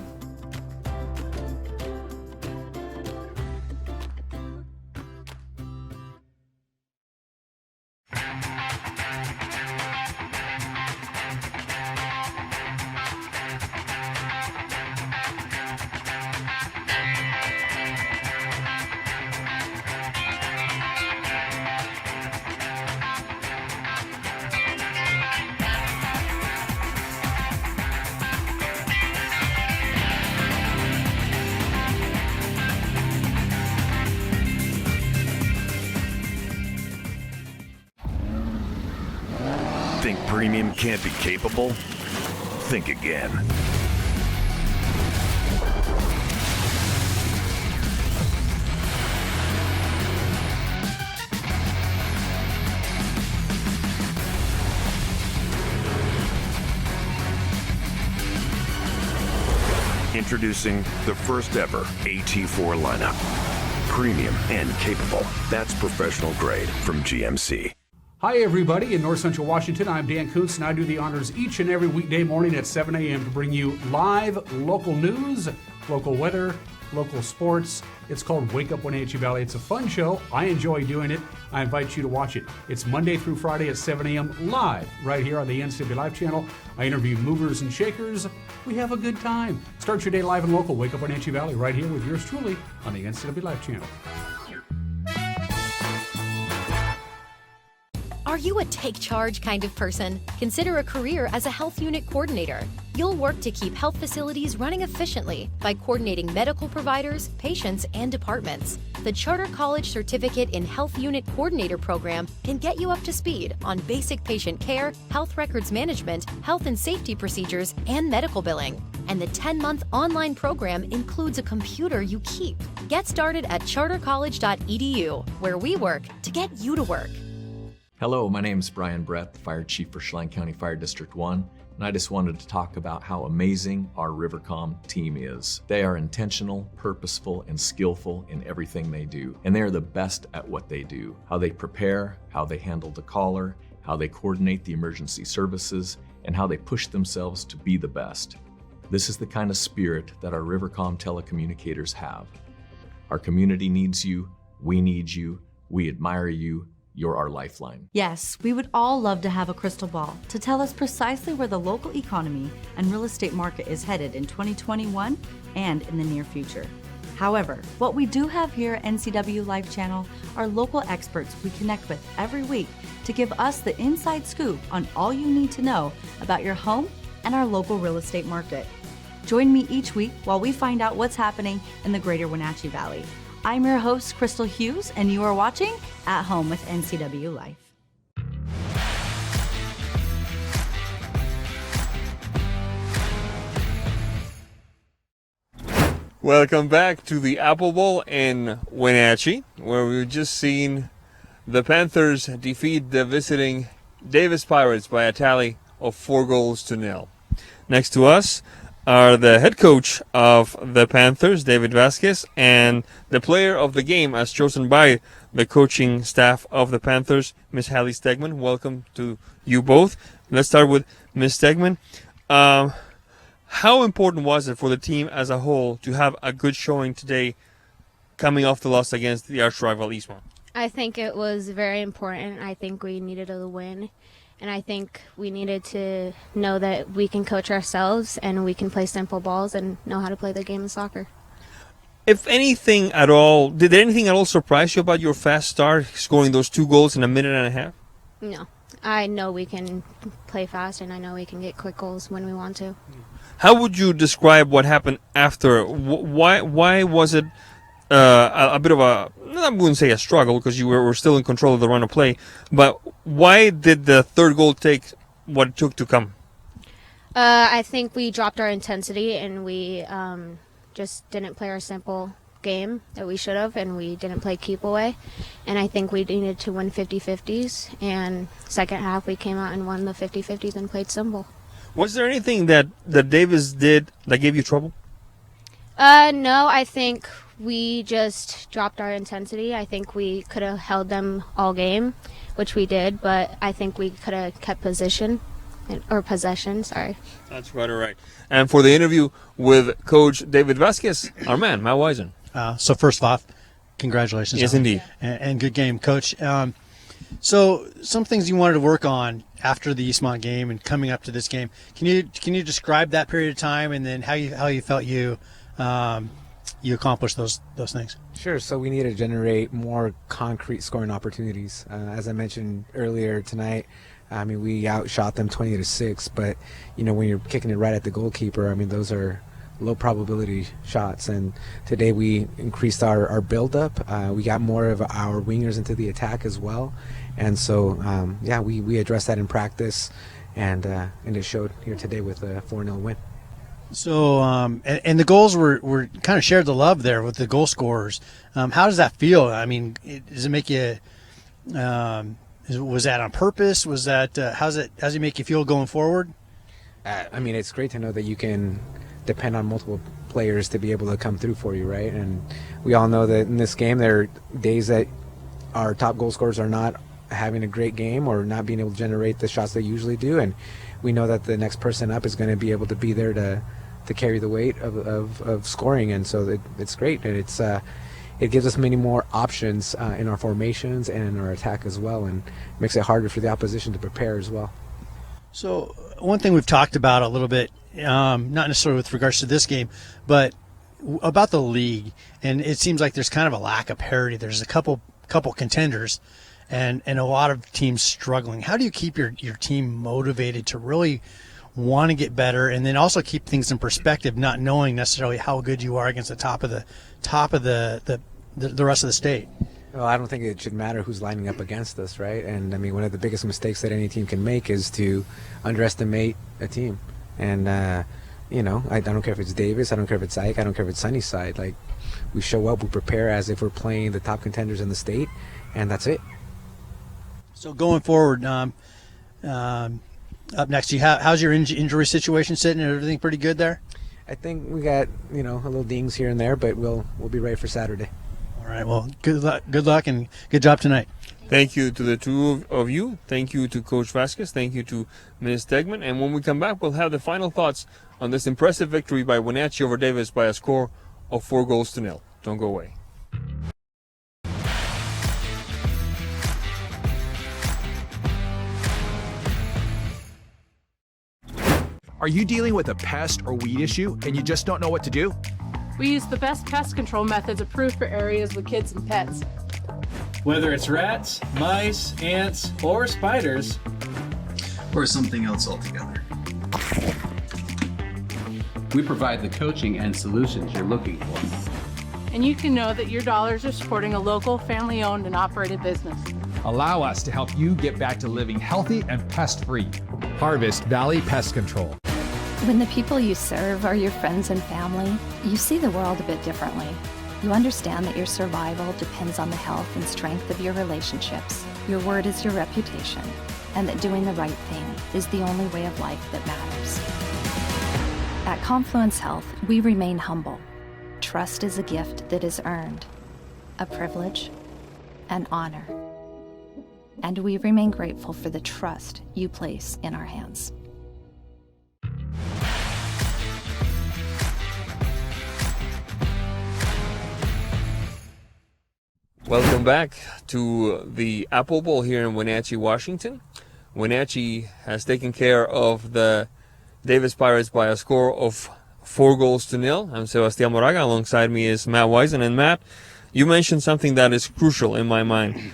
Think premium can't be capable? Think again. Introducing the first ever AT4 lineup. Premium and capable. That's professional grade from GMC. Hi, everybody. In North Central Washington, I'm Dan Kuntz, and I do the honors each and every weekday morning at 7 a.m. to bring you live local news, local weather, local sports. It's called Wake Up Wenatchee Valley. It's a fun show. I enjoy doing it. I invite you to watch it. It's Monday through Friday at 7 a.m. live right here on the NCWLIFE Channel. I interview movers and shakers. We have a good time. Start your day live and local. Wake Up Wenatchee Valley right here with yours truly on the NCWLIFE Channel. Are Are you a take charge kind of person? Consider a career as a health unit coordinator. You'll work to keep health facilities running efficiently by coordinating medical providers, patients, and departments. The Charter College Certificate in Health Unit Coordinator program can get you up to speed on basic patient care, health records management, health and safety procedures, and medical billing. And the 10-month online program includes a computer you keep. Get started at chartercollege.edu, where we work to get you to work. Hello, my name is Brian Brett, the Fire Chief for Chelan County Fire District 1, and I just wanted to talk about how amazing our Rivercom team is. They are intentional, purposeful, and skillful in everything they do, and they are the best at what they do. How they prepare, how they handle the caller, how they coordinate the emergency services, and how they push themselves to be the best. This is the kind of spirit that our Rivercom telecommunicators have. Our community needs you, we need you, we admire you, you're our lifeline. Yes, we would all love to have a crystal ball to tell us precisely where the local economy and real estate market is headed in 2021 and in the near future. However, what we do have here at NCWLIFE Channel are local experts we connect with every week to give us the inside scoop on all you need to know about your home and our local real estate market. Join me each week while we find out what's happening in the greater Wenatchee Valley. I'm your host, Crystal Hughes, and you are watching At Home with NCW Life. Welcome back to the Apple Bowl in Wenatchee, where we've just seen the Panthers defeat the visiting Davis Pirates by a tally of 4-0. Next to us are the head coach of the Panthers, David Vasquez, and the player of the game as chosen by the coaching staff of the Panthers, Miss Harle Stegman. Welcome to you both. Let's start with Miss Stegman. How important was it for the team as a whole to have a good showing today coming off the loss against the arch rival Eastmont? I think it was very important. I think we needed a win. And I think we needed to know that we can coach ourselves and we can play simple balls and know how to play the game of soccer. If anything at all, did anything at all surprise you about your fast start, scoring those 2 goals in a minute and a half? No. I know we can play fast and I know we can get quick goals when we want to. How would you describe what happened after? Why was it a bit of a, I wouldn't say a struggle because you were still in control of the run of play, but why did the third goal take what it took to come? I think we dropped our intensity and we just didn't play our simple game that we should have, and we didn't play keep away. And I think we needed to win 50-50s, and second half we came out and won the 50-50s and played simple. Was there anything that Davis did that gave you trouble? No, I think we just dropped our intensity. I think we could have held them all game, which we did, but I think we could have kept possession. That's quite all right. And for the interview with Coach David Vasquez, our man, Matt Wisen. So first off, congratulations. Yes, indeed. And good game, Coach. So some things you wanted to work on after the Eastmont game and coming up to this game. Can you describe that period of time and then how you felt you accomplished those things? Sure. So we need to generate more concrete scoring opportunities. As I mentioned earlier tonight, I mean, we outshot them 20-6, but when you're kicking it right at the goalkeeper, I mean, those are low probability shots. And today we increased our build-up. We got more of our wingers into the attack as well. And so, we addressed that in practice, and it showed here today with a 4-0 win. So, and the goals were kind of shared the love there with the goal scorers. How does that feel? I mean, does it make you? Was that on purpose? Was that how's it make you feel going forward? I mean, it's great to know that you can depend on multiple players to be able to come through for you, right? And we all know that in this game, there are days that our top goal scorers are not having a great game or not being able to generate the shots they usually do, and we know that the next person up is going to be able to be there to carry the weight of scoring, and so it's great, and it gives us many more options in our formations and in our attack as well, and makes it harder for the opposition to prepare as well. So one thing we've talked about a little bit, not necessarily with regards to this game, but about the league, and it seems like there's kind of a lack of parity. There's a couple contenders, and a lot of teams struggling. How do you keep your team motivated to really want to get better, and then also keep things in perspective, not knowing necessarily how good you are against the top of the rest of the state? Well, I don't think it should matter who's lining up against us, right? And I mean, one of the biggest mistakes that any team can make is to underestimate a team. And you know, I don't care if it's Davis, I don't care if it's Ike, I don't care if it's Sunnyside. Like, we show up, we prepare as if we're playing the top contenders in the state, and that's it. So going forward, up next, how's your injury situation sitting? Everything pretty good there? I think we got, you know, a little dings here and there, but we'll be ready for Saturday. All right. Well, good luck, and good job tonight. Thank you to the two of you. Thank you to Coach Vasquez. Thank you to Ms. Stegman. And when we come back, we'll have the final thoughts on this impressive victory by Wenatchee over Davis by a score of 4-0. Don't go away. Are you dealing with a pest or weed issue and you just don't know what to do? We use the best pest control methods approved for areas with kids and pets. Whether it's rats, mice, ants, or spiders, or something else altogether, we provide the coaching and solutions you're looking for. And you can know that your dollars are supporting a local, family-owned and operated business. Allow us to help you get back to living healthy and pest-free. Harvest Valley Pest Control. When the people you serve are your friends and family, you see the world a bit differently. You understand that your survival depends on the health and strength of your relationships. Your word is your reputation, and that doing the right thing is the only way of life that matters. At Confluence Health, we remain humble. Trust is a gift that is earned, a privilege, an honor. And we remain grateful for the trust you place in our hands. Welcome back to the Apple Bowl here in Wenatchee, Washington. Wenatchee has taken care of the Davis Pirates by a score of 4-0. I'm Sebastian Moraga. Alongside me is Matt Wisen. And Matt, you mentioned something that is crucial in my mind.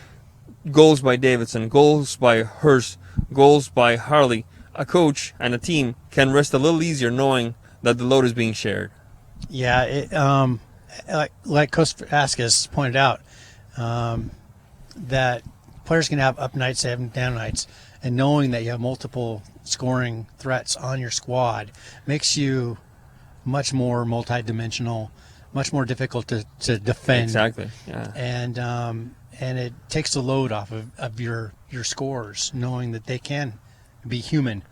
Goals by Davidson, goals by Hurst, goals by Harle. A coach and a team can rest a little easier knowing that the load is being shared. Yeah, like Coach Vasquez pointed out, that players can have up nights, they have down nights, and knowing that you have multiple scoring threats on your squad makes you much more multidimensional, much more difficult to defend. Exactly. Yeah. And it takes the load off of your scores, knowing that they can be human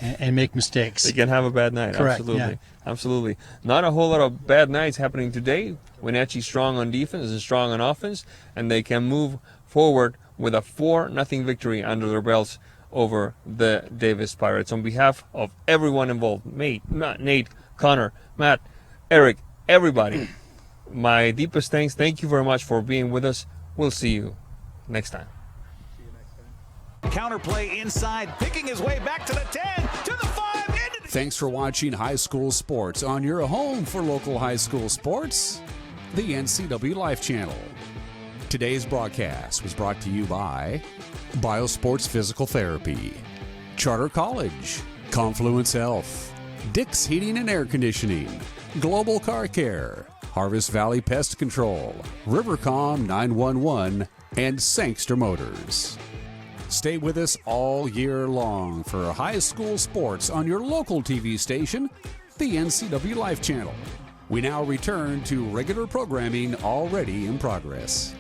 and make mistakes. They can have a bad night. Correct, Absolutely. yeah. Absolutely. Not a whole lot of bad nights happening today. Wenatchee strong on defense and strong on offense, and they can move forward with a 4-0 victory under their belts over the Davis Pirates. On behalf of everyone involved, Nate, Connor, Matt, Eric, everybody, my deepest thanks. Thank you very much for being with us. We'll see you next time. Counterplay inside, picking his way back to the 10, to the 5. Thanks for watching High School Sports on your home for local high school sports, the NCWLIFE Channel. Today's broadcast was brought to you by Biosports Physical Therapy, Charter College, Confluence Health, Dick's Heating and Air Conditioning, Global Car Care, Harvest Valley Pest Control, Rivercom 911, and Sangster Motors. Stay with us all year long for high school sports on your local TV station, the NCWLIFE Channel. We now return to regular programming already in progress.